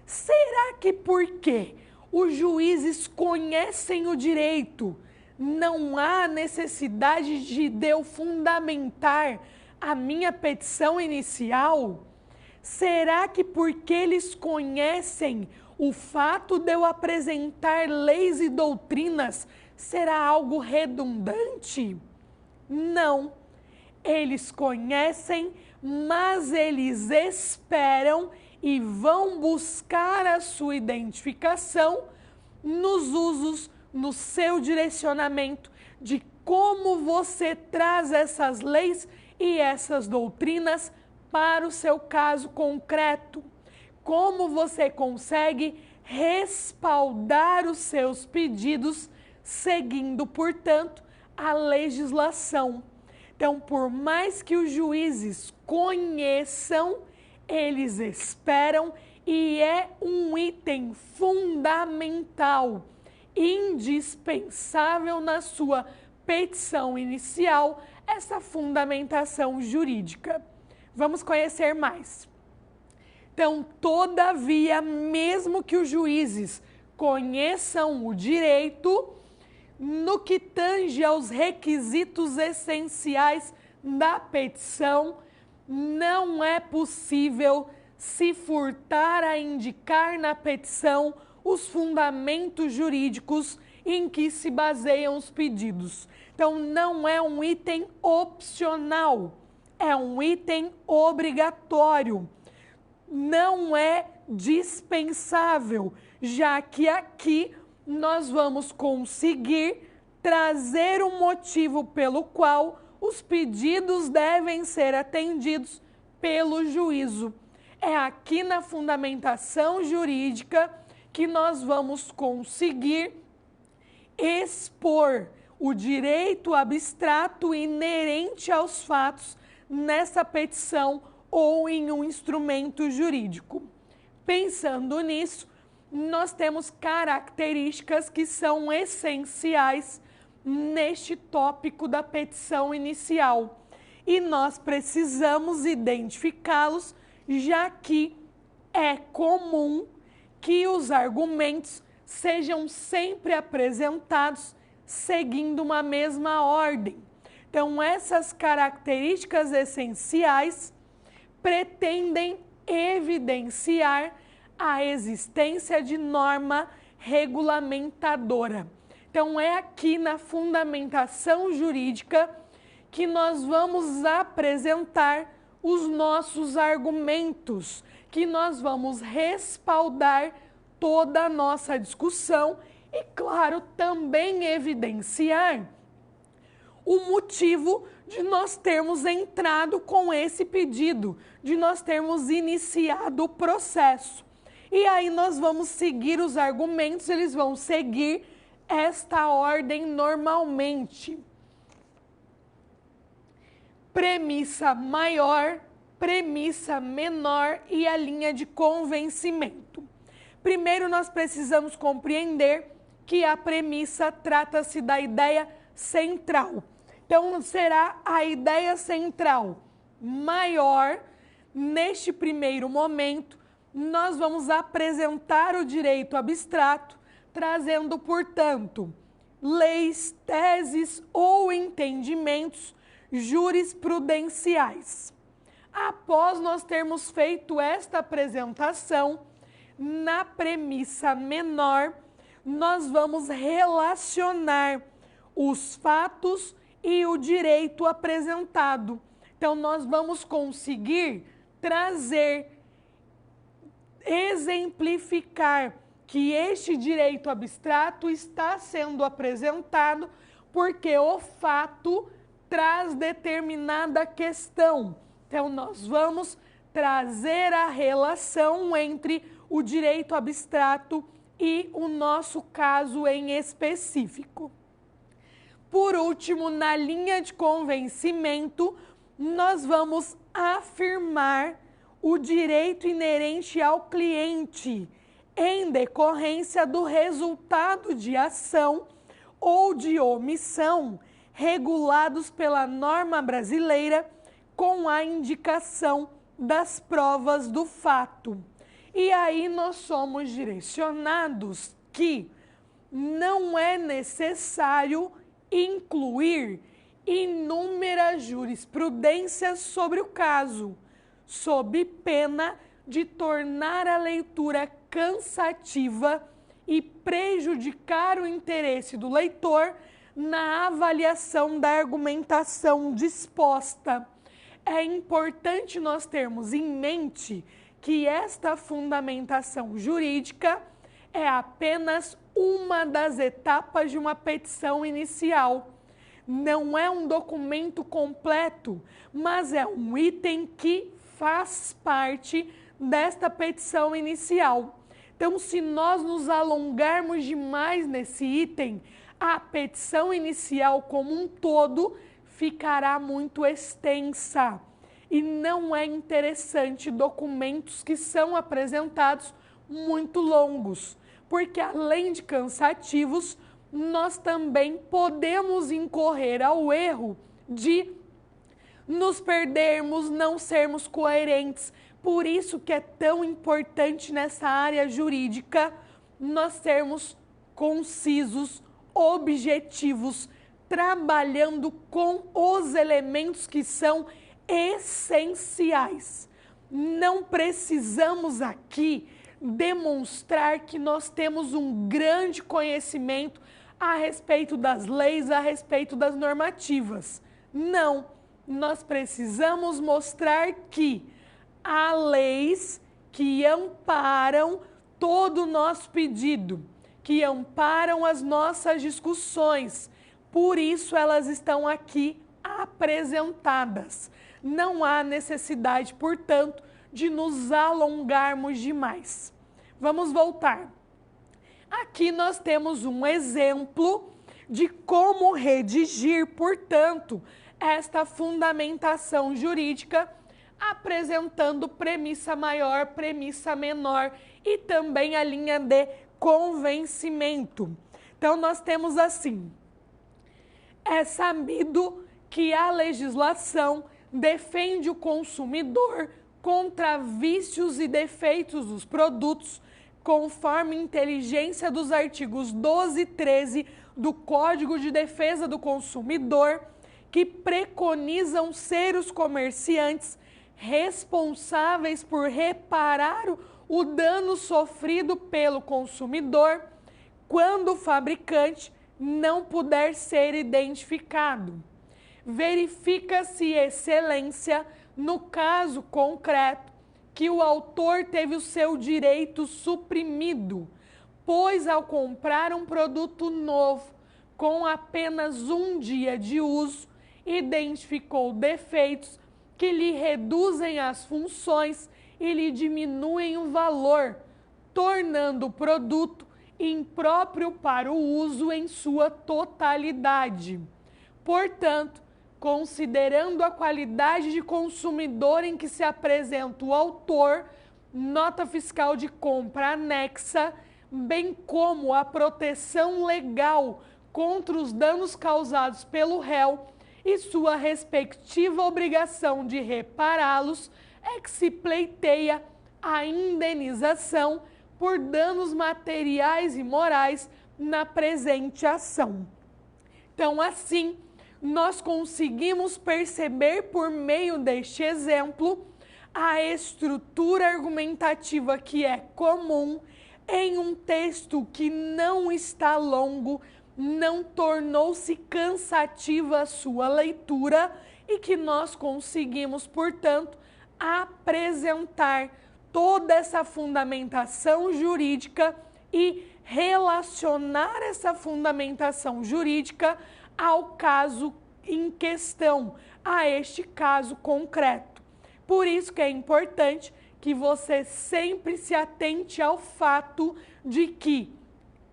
Será que porque os juízes conhecem o direito, não há necessidade de eu fundamentar a minha petição inicial? Será que porque eles conhecem, o fato de eu apresentar leis e doutrinas será algo redundante? Não. Eles conhecem, mas eles esperam e vão buscar a sua identificação nos usos, no seu direcionamento de como você traz essas leis e essas doutrinas para o seu caso concreto. Como você consegue respaldar os seus pedidos seguindo, portanto, a legislação. Então, por mais que os juízes conheçam, eles esperam e é um item fundamental, indispensável na sua petição inicial, essa fundamentação jurídica. Vamos conhecer mais. Então, todavia, mesmo que os juízes conheçam o direito, no que tange aos requisitos essenciais da petição, não é possível se furtar a indicar na petição os fundamentos jurídicos em que se baseiam os pedidos. Então, não é um item opcional, é um item obrigatório. Não é dispensável, já que aqui nós vamos conseguir trazer um motivo pelo qual os pedidos devem ser atendidos pelo juízo. É aqui na fundamentação jurídica que nós vamos conseguir expor o direito abstrato inerente aos fatos nessa petição ou em um instrumento jurídico. Pensando nisso, nós temos características que são essenciais neste tópico da petição inicial e nós precisamos identificá-los, já que é comum que os argumentos sejam sempre apresentados seguindo uma mesma ordem. Então, essas características essenciais pretendem evidenciar a existência de norma regulamentadora. Então, é aqui na fundamentação jurídica que nós vamos apresentar os nossos argumentos, que nós vamos respaldar toda a nossa discussão e, claro, também evidenciar o motivo de nós termos entrado com esse pedido, de nós termos iniciado o processo. E aí nós vamos seguir os argumentos, eles vão seguir esta ordem normalmente. Premissa maior, premissa menor e a linha de convencimento. Primeiro, nós precisamos compreender que a premissa trata-se da ideia central. Então, será a ideia central maior. Neste primeiro momento, nós vamos apresentar o direito abstrato, trazendo, portanto, leis, teses ou entendimentos jurisprudenciais. Após nós termos feito esta apresentação, na premissa menor, nós vamos relacionar os fatos e o direito apresentado. Então, nós vamos conseguir trazer, exemplificar que este direito abstrato está sendo apresentado porque o fato traz determinada questão. Então, nós vamos trazer a relação entre o direito abstrato e o nosso caso em específico. Por último, na linha de convencimento, nós vamos afirmar o direito inerente ao cliente em decorrência do resultado de ação ou de omissão regulados pela norma brasileira com a indicação das provas do fato. E aí nós somos direcionados que não é necessário incluir inúmeras jurisprudências sobre o caso, sob pena de tornar a leitura cansativa e prejudicar o interesse do leitor na avaliação da argumentação disposta. É importante nós termos em mente que esta fundamentação jurídica é apenas uma das etapas de uma petição inicial. Não é um documento completo, mas é um item que faz parte desta petição inicial. Então, se nós nos alongarmos demais nesse item, a petição inicial como um todo ficará muito extensa. E não é interessante documentos que são apresentados muito longos, porque além de cansativos, nós também podemos incorrer ao erro de nos perdermos, não sermos coerentes. Por isso que é tão importante nessa área jurídica nós sermos concisos, objetivos, trabalhando com os elementos que são essenciais. Não precisamos aqui demonstrar que nós temos um grande conhecimento a respeito das leis, a respeito das normativas. Não, nós precisamos mostrar que há leis que amparam todo o nosso pedido, que amparam as nossas discussões. Por isso elas estão aqui apresentadas. Não há necessidade, portanto, de nos alongarmos demais. Vamos voltar. Aqui nós temos um exemplo de como redigir, portanto, esta fundamentação jurídica, apresentando premissa maior, premissa menor e também a linha de convencimento. Então, nós temos assim: é sabido que a legislação defende o consumidor contra vícios e defeitos dos produtos, conforme inteligência dos artigos 12 e 13 do Código de Defesa do Consumidor, que preconizam ser os comerciantes responsáveis por reparar o dano sofrido pelo consumidor quando o fabricante não puder ser identificado. Verifica-se excelência no caso concreto que o autor teve o seu direito suprimido, pois ao comprar um produto novo com apenas um dia de uso, identificou defeitos que lhe reduzem as funções e lhe diminuem o valor, tornando o produto impróprio para o uso em sua totalidade. Portanto, considerando a qualidade de consumidor em que se apresenta o autor, nota fiscal de compra anexa, bem como a proteção legal contra os danos causados pelo réu e sua respectiva obrigação de repará-los, é que se pleiteia a indenização por danos materiais e morais na presente ação. Então, assim, nós conseguimos perceber por meio deste exemplo a estrutura argumentativa que é comum em um texto que não está longo, não tornou-se cansativa a sua leitura e que nós conseguimos, portanto, apresentar toda essa fundamentação jurídica e relacionar essa fundamentação jurídica ao caso em questão, a este caso concreto. Por isso que é importante que você sempre se atente ao fato de que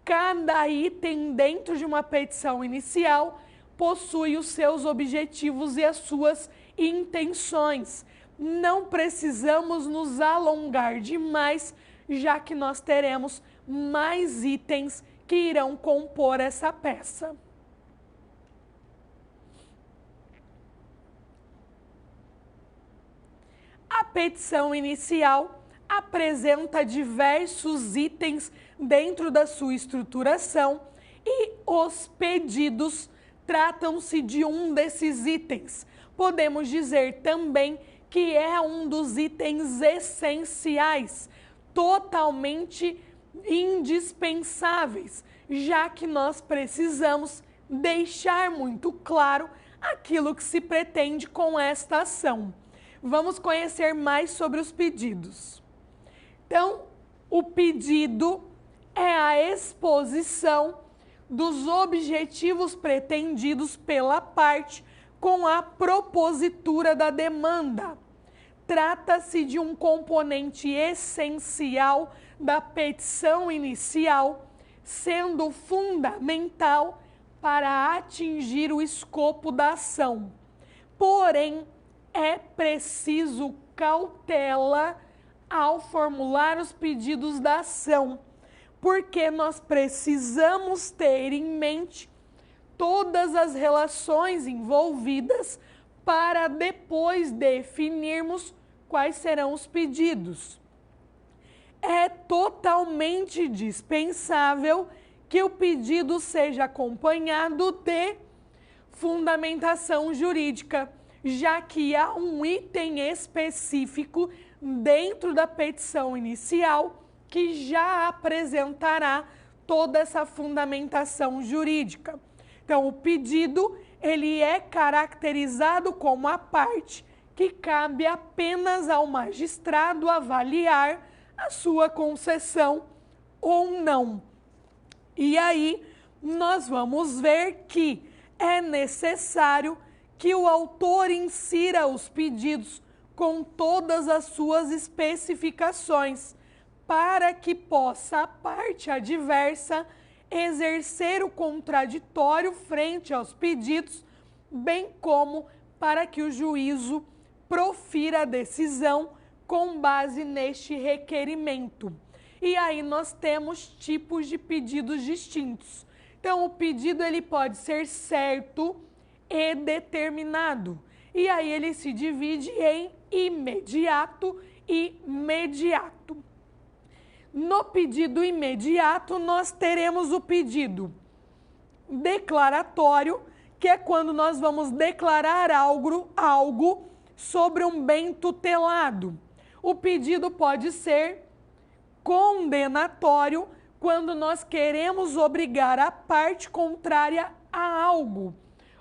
cada item dentro de uma petição inicial possui os seus objetivos e as suas intenções. Não precisamos nos alongar demais, já que nós teremos mais itens que irão compor essa peça. A petição inicial apresenta diversos itens dentro da sua estruturação e os pedidos tratam-se de um desses itens. Podemos dizer também que é um dos itens essenciais, totalmente indispensáveis, já que nós precisamos deixar muito claro aquilo que se pretende com esta ação. Vamos conhecer mais sobre os pedidos. Então, o pedido é a exposição dos objetivos pretendidos pela parte com a propositura da demanda. Trata-se de um componente essencial da petição inicial, sendo fundamental para atingir o escopo da ação. Porém, é preciso cautela ao formular os pedidos da ação, porque nós precisamos ter em mente todas as relações envolvidas para depois definirmos quais serão os pedidos. É totalmente dispensável que o pedido seja acompanhado de fundamentação jurídica, já que há um item específico dentro da petição inicial que já apresentará toda essa fundamentação jurídica. Então, o pedido, ele é caracterizado como a parte que cabe apenas ao magistrado avaliar a sua concessão ou não. E aí, nós vamos ver que é necessário que o autor insira os pedidos com todas as suas especificações, para que possa a parte adversa exercer o contraditório frente aos pedidos, bem como para que o juízo profira a decisão com base neste requerimento. E aí nós temos tipos de pedidos distintos. Então, o pedido ele pode ser certo e determinado. E aí ele se divide em imediato e mediato. No pedido imediato, nós teremos o pedido declaratório, que é quando nós vamos declarar algo sobre um bem tutelado. O pedido pode ser condenatório, quando nós queremos obrigar a parte contrária a algo.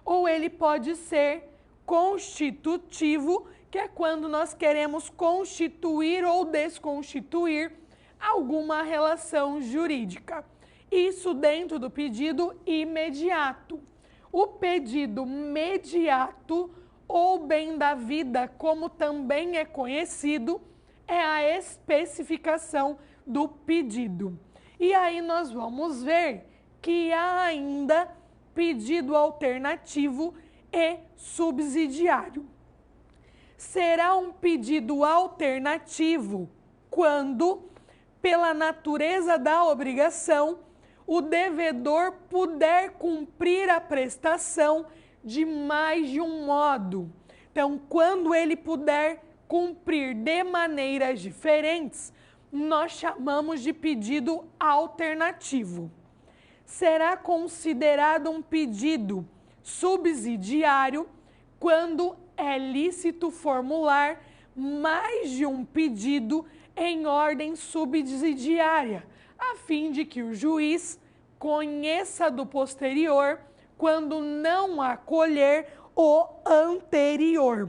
Ou ele pode ser constitutivo, que é quando nós queremos constituir ou desconstituir alguma relação jurídica. Isso dentro do pedido imediato. O pedido mediato, ou bem da vida, como também é conhecido, é a especificação do pedido. E aí nós vamos ver que há ainda pedido alternativo e subsidiário. Será um pedido alternativo quando, pela natureza da obrigação, o devedor puder cumprir a prestação de mais de um modo. Então, quando ele puder cumprir de maneiras diferentes, nós chamamos de pedido alternativo. Será considerado um pedido subsidiário quando é lícito formular mais de um pedido em ordem subsidiária, a fim de que o juiz conheça do posterior quando não acolher o anterior.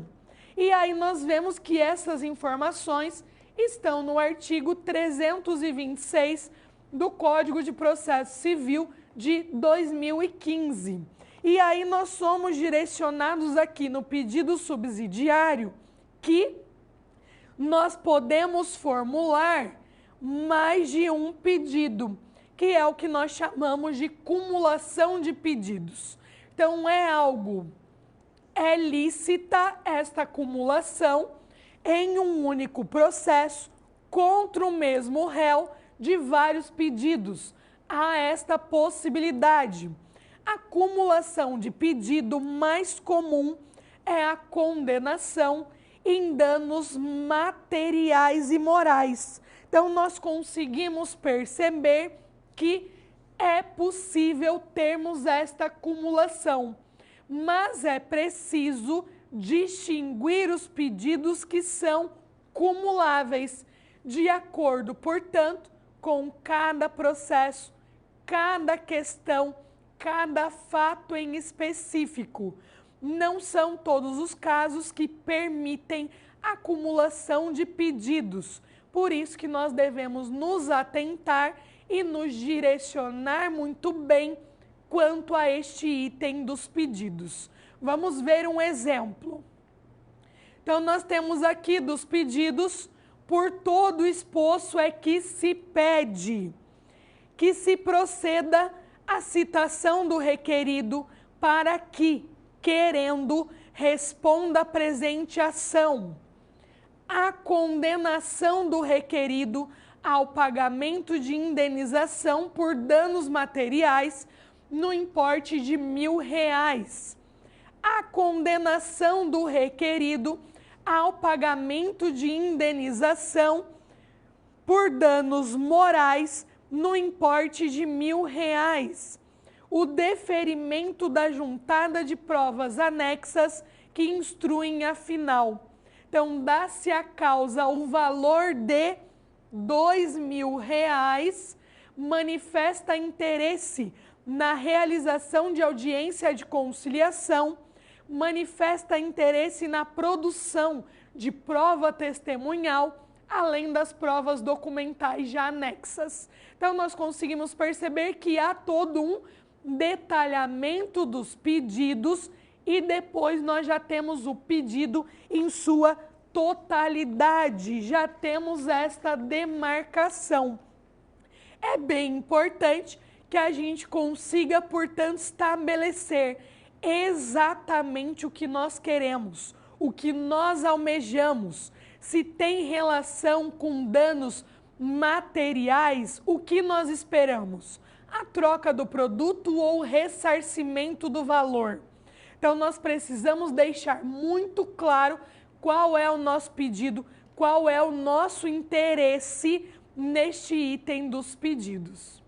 E aí nós vemos que essas informações estão no artigo 326 do Código de Processo Civil de 2015. E aí nós somos direcionados aqui no pedido subsidiário que nós podemos formular mais de um pedido, que é o que nós chamamos de cumulação de pedidos. Então é lícita esta acumulação em um único processo contra o mesmo réu de vários pedidos. Há esta possibilidade. A acumulação de pedido mais comum é a condenação em danos materiais e morais. Então, nós conseguimos perceber que é possível termos esta acumulação, mas é preciso distinguir os pedidos que são cumuláveis, de acordo, portanto, com cada processo, cada questão, cada fato em específico. Não são todos os casos que permitem acumulação de pedidos. Por isso que nós devemos nos atentar e nos direcionar muito bem quanto a este item dos pedidos. Vamos ver um exemplo. Então, nós temos aqui dos pedidos, por todo esposo é que se pede que se proceda à citação do requerido para que, querendo, responda a presente ação, a condenação do requerido ao pagamento de indenização por danos materiais no importe de R$1.000, a condenação do requerido ao pagamento de indenização por danos morais no importe de R$1.000, o deferimento da juntada de provas anexas que instruem a final. Então, dá-se à causa o valor de R$2.000, manifesta interesse na realização de audiência de conciliação, manifesta interesse na produção de prova testemunhal, além das provas documentais já anexas. Então, nós conseguimos perceber que há todo um detalhamento dos pedidos e depois nós já temos o pedido em sua totalidade, já temos esta demarcação. É bem importante que a gente consiga, portanto, estabelecer exatamente o que nós queremos, o que nós almejamos, se tem relação com danos materiais, o que nós esperamos? A troca do produto ou o ressarcimento do valor? Então, nós precisamos deixar muito claro qual é o nosso pedido, qual é o nosso interesse neste item dos pedidos.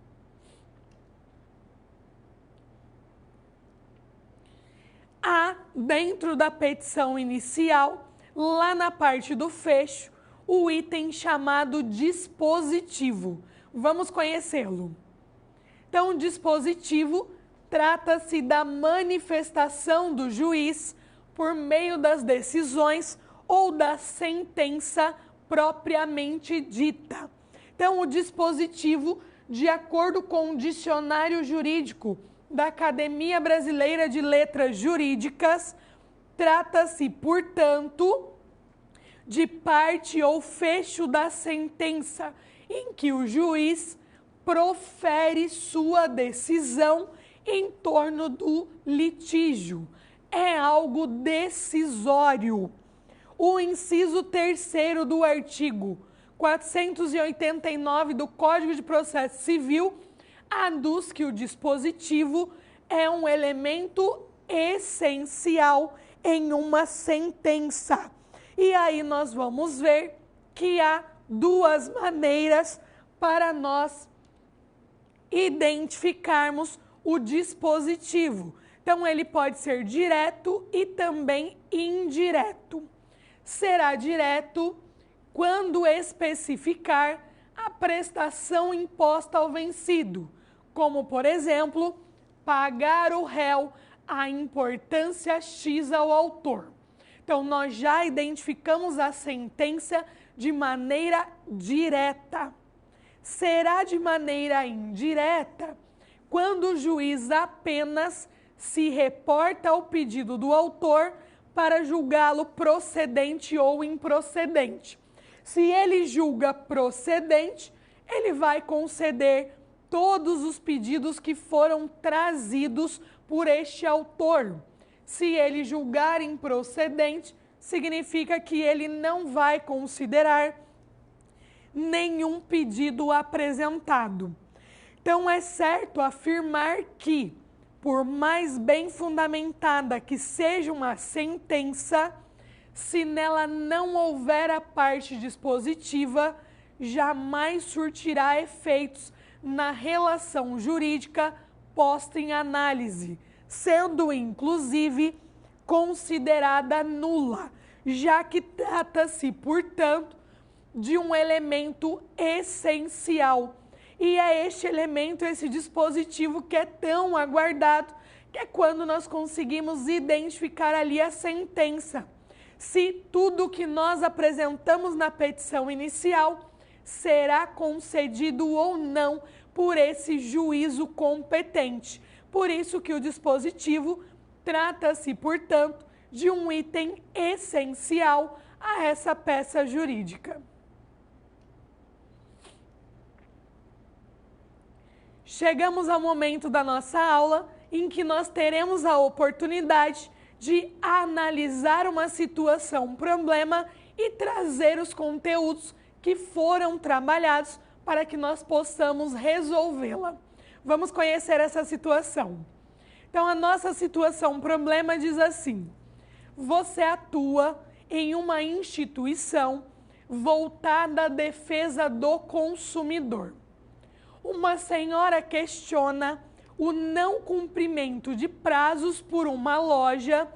Há, dentro da petição inicial, lá na parte do fecho, o item chamado dispositivo. Vamos conhecê-lo. Então, o dispositivo trata-se da manifestação do juiz por meio das decisões ou da sentença propriamente dita. Então, o dispositivo, de acordo com o dicionário jurídico da Academia Brasileira de Letras Jurídicas, trata-se, portanto, de parte ou fecho da sentença em que o juiz profere sua decisão em torno do litígio. É algo decisório. O inciso 3º do artigo 489 do Código de Processo Civil aduz que o dispositivo é um elemento essencial em uma sentença. E aí nós vamos ver que há duas maneiras para nós identificarmos o dispositivo. Então, ele pode ser direto e também indireto. Será direto quando especificar a prestação imposta ao vencido, como, por exemplo, pagar o réu a importância X ao autor. Então, nós já identificamos a sentença de maneira direta. Será de maneira indireta quando o juiz apenas se reporta ao pedido do autor para julgá-lo procedente ou improcedente. Se ele julga procedente, ele vai conceder todos os pedidos que foram trazidos por este autor. Se ele julgar improcedente, significa que ele não vai considerar nenhum pedido apresentado. Então, é certo afirmar que, por mais bem fundamentada que seja uma sentença, se nela não houver a parte dispositiva, jamais surtirá efeitos na relação jurídica posta em análise, sendo inclusive considerada nula, já que trata-se, portanto, de um elemento essencial. E é este elemento, esse dispositivo que é tão aguardado, que é quando nós conseguimos identificar ali a sentença. Se tudo que nós apresentamos na petição inicial será concedido ou não por esse juízo competente. Por isso que o dispositivo trata-se, portanto, de um item essencial a essa peça jurídica. Chegamos ao momento da nossa aula em que nós teremos a oportunidade de analisar uma situação, um problema e trazer os conteúdos que foram trabalhados para que nós possamos resolvê-la. Vamos conhecer essa situação. Então, a nossa situação, um problema diz assim: você atua em uma instituição voltada à defesa do consumidor. Uma senhora questiona o não cumprimento de prazos por uma loja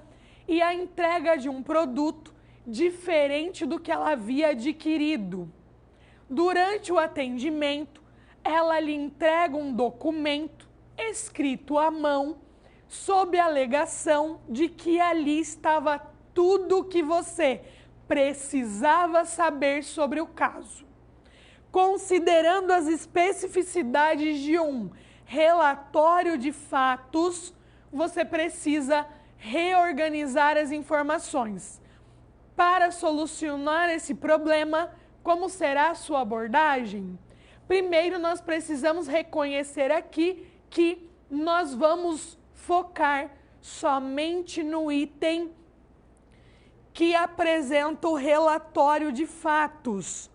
e a entrega de um produto diferente do que ela havia adquirido. Durante o atendimento, ela lhe entrega um documento escrito à mão sob a alegação de que ali estava tudo o que você precisava saber sobre o caso. Considerando as especificidades de um relatório de fatos, você precisa reorganizar as informações. Para solucionar esse problema, como será a sua abordagem? Primeiro, nós precisamos reconhecer aqui que nós vamos focar somente no item que apresenta o relatório de fatos,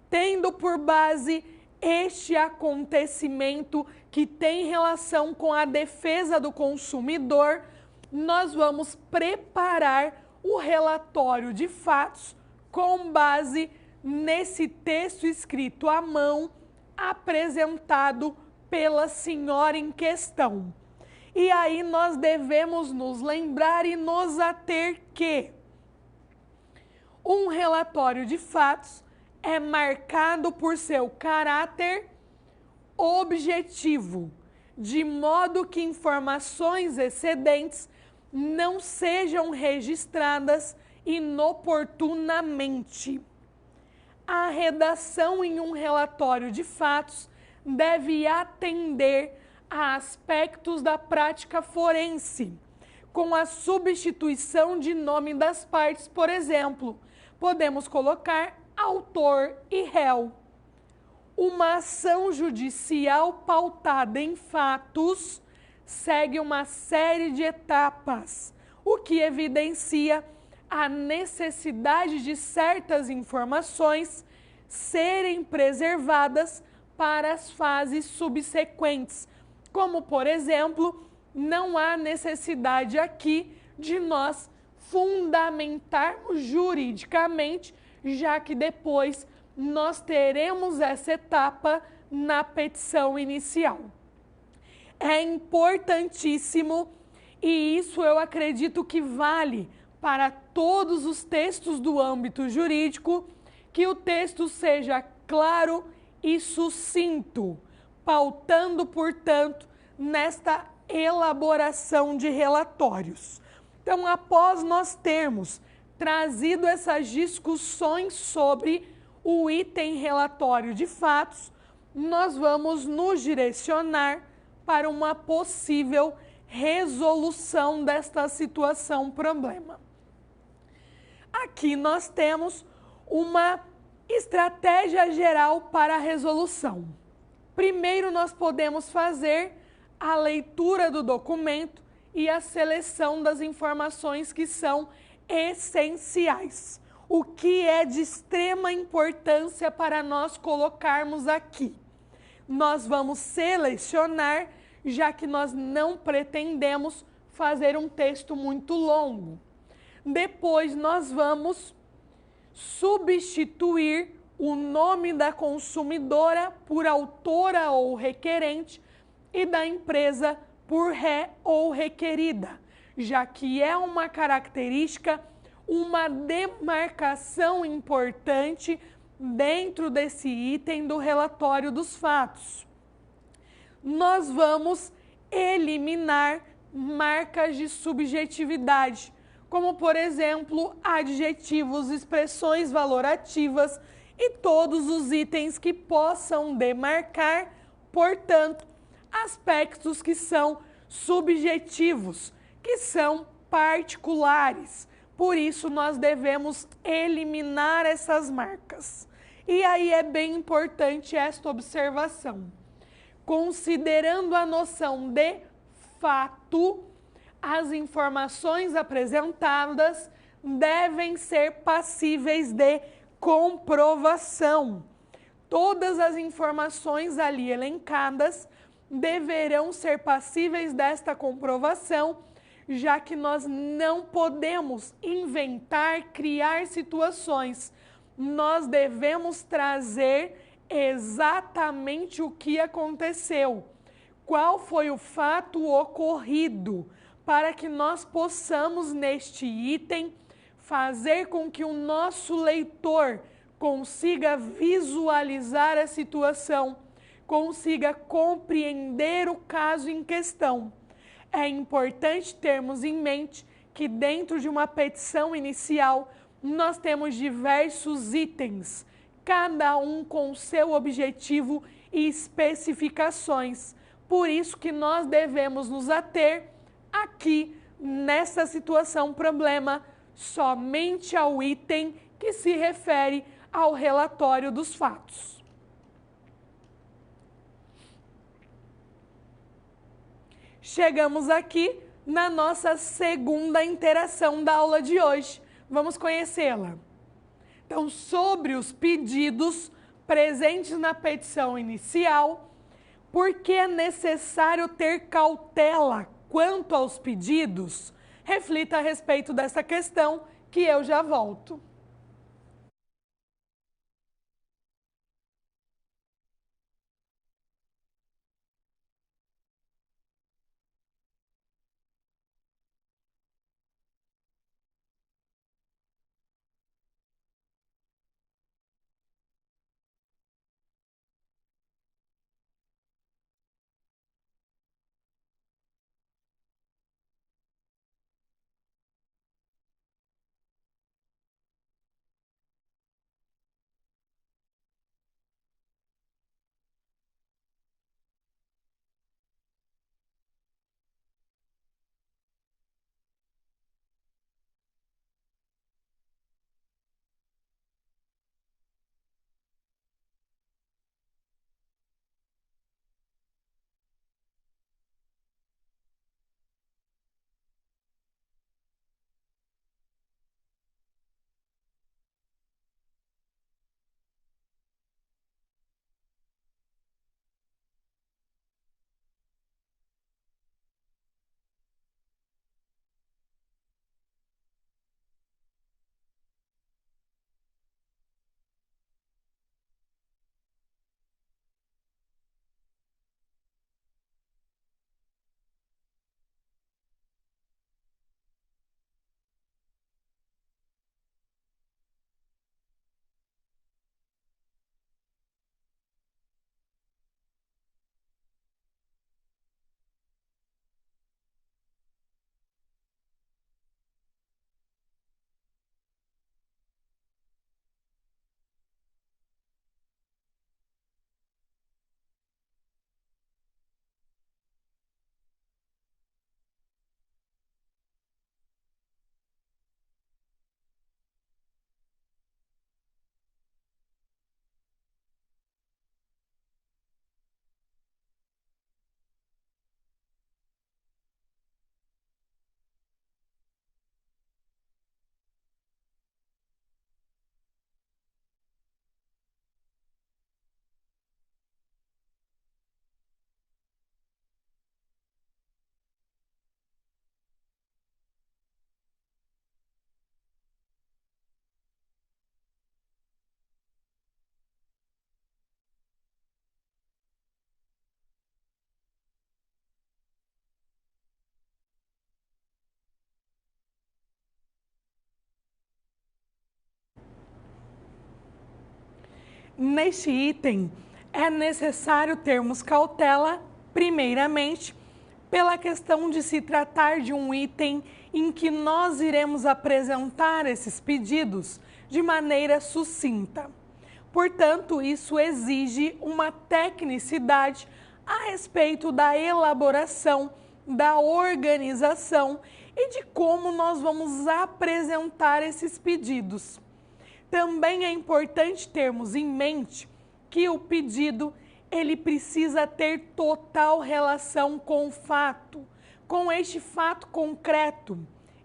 tendo por base este acontecimento que tem relação com a defesa do consumidor. Nós vamos preparar o relatório de fatos com base nesse texto escrito à mão apresentado pela senhora em questão. E aí nós devemos nos lembrar e nos ater que um relatório de fatos é marcado por seu caráter objetivo, de modo que informações excedentes não sejam registradas inoportunamente. A redação em um relatório de fatos deve atender a aspectos da prática forense, com a substituição de nome das partes, por exemplo, podemos colocar autor e réu. Uma ação judicial pautada em fatos segue uma série de etapas, o que evidencia a necessidade de certas informações serem preservadas para as fases subsequentes, como, por exemplo, não há necessidade aqui de nós fundamentarmos juridicamente, já que depois nós teremos essa etapa na petição inicial. É importantíssimo, e isso eu acredito que vale para todos os textos do âmbito jurídico, que o texto seja claro e sucinto, pautando, portanto, nesta elaboração de relatórios. Então, após nós termos trazido essas discussões sobre o item relatório de fatos, nós vamos nos direcionar para uma possível resolução desta situação problema. Aqui nós temos uma estratégia geral para a resolução. Primeiro, nós podemos fazer a leitura do documento e a seleção das informações que são essenciais. O que é de extrema importância para nós colocarmos aqui? Nós vamos selecionar, já que nós não pretendemos fazer um texto muito longo. Depois nós vamos substituir o nome da consumidora por autora ou requerente e da empresa por ré ou requerida, já que é uma característica, uma demarcação importante dentro desse item do relatório dos fatos. Nós vamos eliminar marcas de subjetividade, como, por exemplo, adjetivos, expressões valorativas e todos os itens que possam demarcar, portanto, aspectos que são subjetivos, que são particulares. Por isso, nós devemos eliminar essas marcas. E aí é bem importante esta observação. Considerando a noção de fato, as informações apresentadas devem ser passíveis de comprovação. Todas as informações ali elencadas deverão ser passíveis desta comprovação, já que nós não podemos inventar, criar situações. Nós devemos trazer exatamente o que aconteceu, qual foi o fato ocorrido, para que nós possamos, neste item, fazer com que o nosso leitor consiga visualizar a situação, consiga compreender o caso em questão. É importante termos em mente que dentro de uma petição inicial, nós temos diversos itens, cada um com seu objetivo e especificações. Por isso que nós devemos nos ater aqui, nessa situação problema, somente ao item que se refere ao relatório dos fatos. Chegamos aqui na nossa segunda interação da aula de hoje. Vamos conhecê-la. Então, sobre os pedidos presentes na petição inicial, por que é necessário ter cautela quanto aos pedidos? Reflita a respeito dessa questão, que eu já volto. Neste item, é necessário termos cautela, primeiramente, pela questão de se tratar de um item em que nós iremos apresentar esses pedidos de maneira sucinta. Portanto, isso exige uma tecnicidade a respeito da elaboração, da organização e de como nós vamos apresentar esses pedidos. Também é importante termos em mente que o pedido ele precisa ter total relação com o fato, com este fato concreto.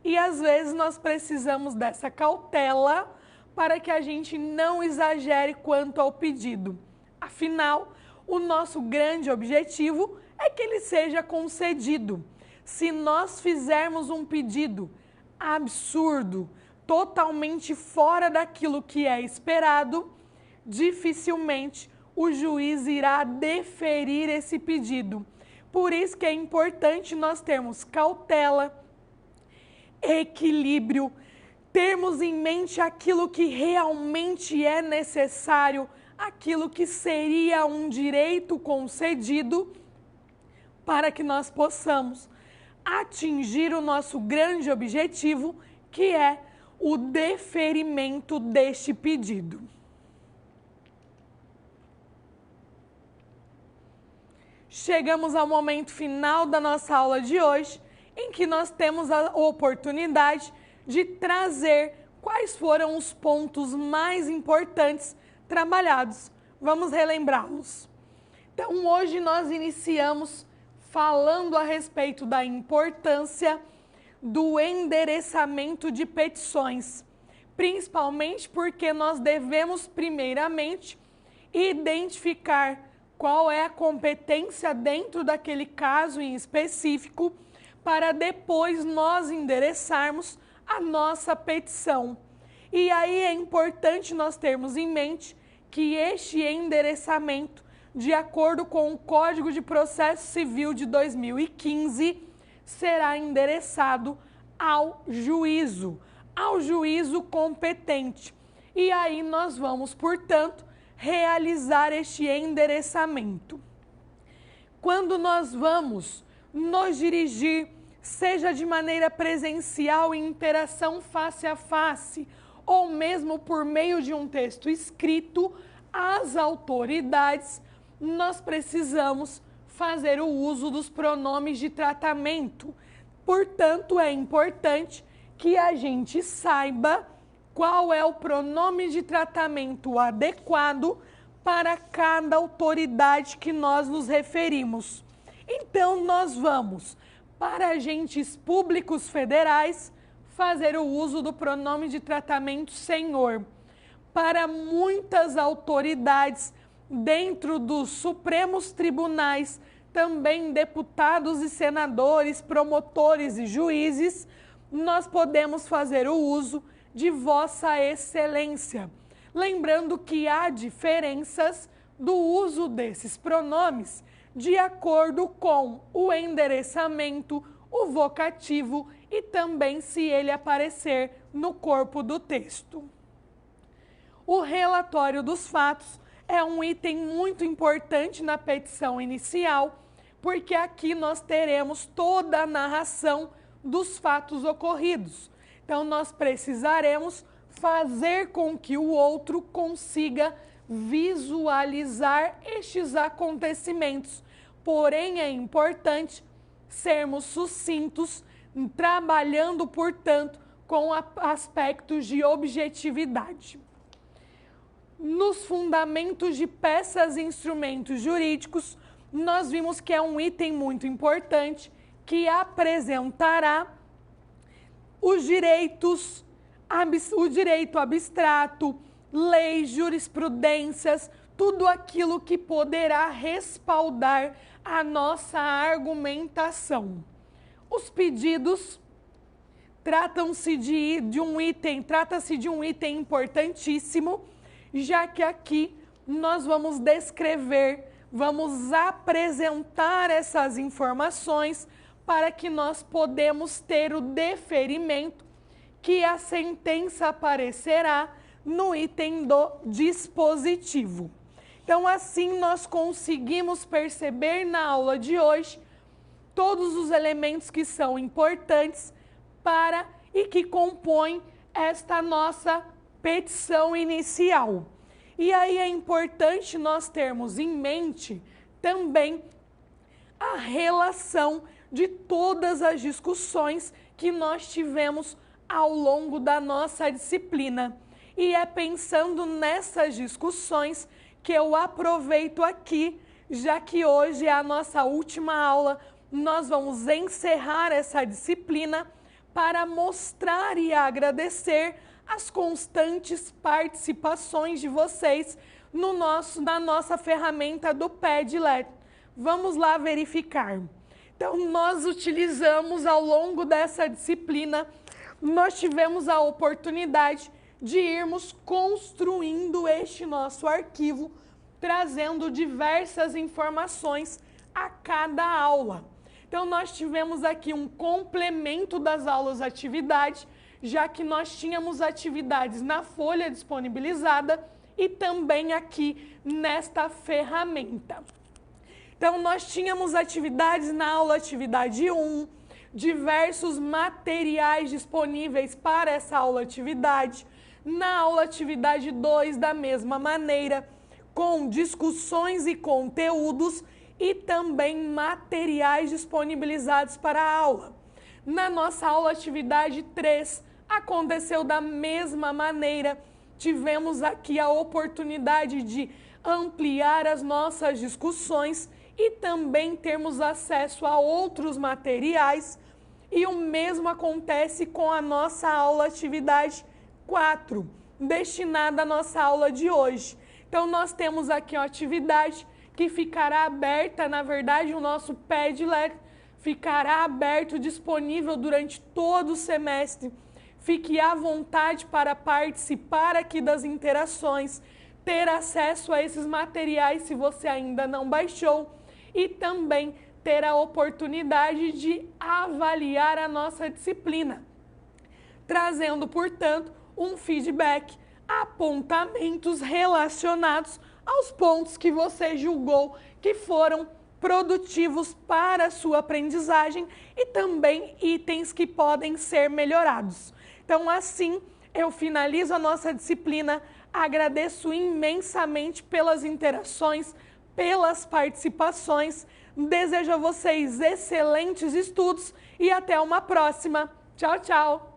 E às vezes nós precisamos dessa cautela para que a gente não exagere quanto ao pedido. Afinal, o nosso grande objetivo é que ele seja concedido. Se nós fizermos um pedido absurdo, totalmente fora daquilo que é esperado, dificilmente o juiz irá deferir esse pedido. Por isso que é importante nós termos cautela, equilíbrio, termos em mente aquilo que realmente é necessário, aquilo que seria um direito concedido, para que nós possamos atingir o nosso grande objetivo, que é o deferimento deste pedido. Chegamos ao momento final da nossa aula de hoje, em que nós temos a oportunidade de trazer quais foram os pontos mais importantes trabalhados. Vamos relembrá-los. Então, hoje nós iniciamos falando a respeito da importância do endereçamento de petições, principalmente porque nós devemos, primeiramente, identificar qual é a competência dentro daquele caso em específico, para depois nós endereçarmos a nossa petição. E aí é importante nós termos em mente que este endereçamento, de acordo com o Código de Processo Civil de 2015, será endereçado ao juízo competente. E aí nós vamos, portanto, realizar este endereçamento. Quando nós vamos nos dirigir, seja de maneira presencial em interação face a face, ou mesmo por meio de um texto escrito, às autoridades, nós precisamos fazer o uso dos pronomes de tratamento. Portanto, é importante que a gente saiba qual é o pronome de tratamento adequado para cada autoridade que nós nos referimos. Então, nós vamos, para agentes públicos federais, fazer o uso do pronome de tratamento senhor. Para muitas autoridades dentro dos Supremos Tribunais, também deputados e senadores, promotores e juízes, nós podemos fazer o uso de Vossa Excelência. Lembrando que há diferenças do uso desses pronomes de acordo com o endereçamento, o vocativo e também se ele aparecer no corpo do texto. O relatório dos fatos é um item muito importante na petição inicial, porque aqui nós teremos toda a narração dos fatos ocorridos. Então, nós precisaremos fazer com que o outro consiga visualizar estes acontecimentos. Porém, é importante sermos sucintos, trabalhando, portanto, com aspectos de objetividade. Nos fundamentos de peças e instrumentos jurídicos, nós vimos que é um item muito importante que apresentará os direitos, o direito abstrato, leis, jurisprudências, tudo aquilo que poderá respaldar a nossa argumentação. Os pedidos trata-se de um item importantíssimo, já que aqui nós vamos descrever, vamos apresentar essas informações para que nós podemos ter o deferimento, que a sentença aparecerá no item do dispositivo. Então, assim, nós conseguimos perceber na aula de hoje todos os elementos que são importantes para e que compõem esta nossa petição inicial. E aí é importante nós termos em mente também a relação de todas as discussões que nós tivemos ao longo da nossa disciplina. E é pensando nessas discussões que eu aproveito aqui, já que hoje é a nossa última aula, nós vamos encerrar essa disciplina para mostrar e agradecer as constantes participações de vocês na nossa ferramenta do Padlet. Vamos lá verificar. Então, nós utilizamos ao longo dessa disciplina, nós tivemos a oportunidade de irmos construindo este nosso arquivo, trazendo diversas informações a cada aula. Então, nós tivemos aqui um complemento das aulas atividade, já que nós tínhamos atividades na folha disponibilizada e também aqui nesta ferramenta. Então, nós tínhamos atividades na aula atividade 1, diversos materiais disponíveis para essa aula atividade. Na aula atividade 2, da mesma maneira, com discussões e conteúdos e também materiais disponibilizados para a aula. Na nossa aula atividade 3, aconteceu da mesma maneira. Tivemos aqui a oportunidade de ampliar as nossas discussões e também termos acesso a outros materiais. E o mesmo acontece com a nossa aula atividade 4, destinada à nossa aula de hoje. Então, nós temos aqui uma atividade que ficará aberta, na verdade, o nosso Padlet ficará aberto, disponível durante todo o semestre. Fique à vontade para participar aqui das interações, ter acesso a esses materiais se você ainda não baixou e também ter a oportunidade de avaliar a nossa disciplina, trazendo, portanto, um feedback, apontamentos relacionados aos pontos que você julgou que foram produtivos para a sua aprendizagem e também itens que podem ser melhorados. Então, assim, eu finalizo a nossa disciplina, agradeço imensamente pelas interações, pelas participações, desejo a vocês excelentes estudos e até uma próxima. Tchau, tchau!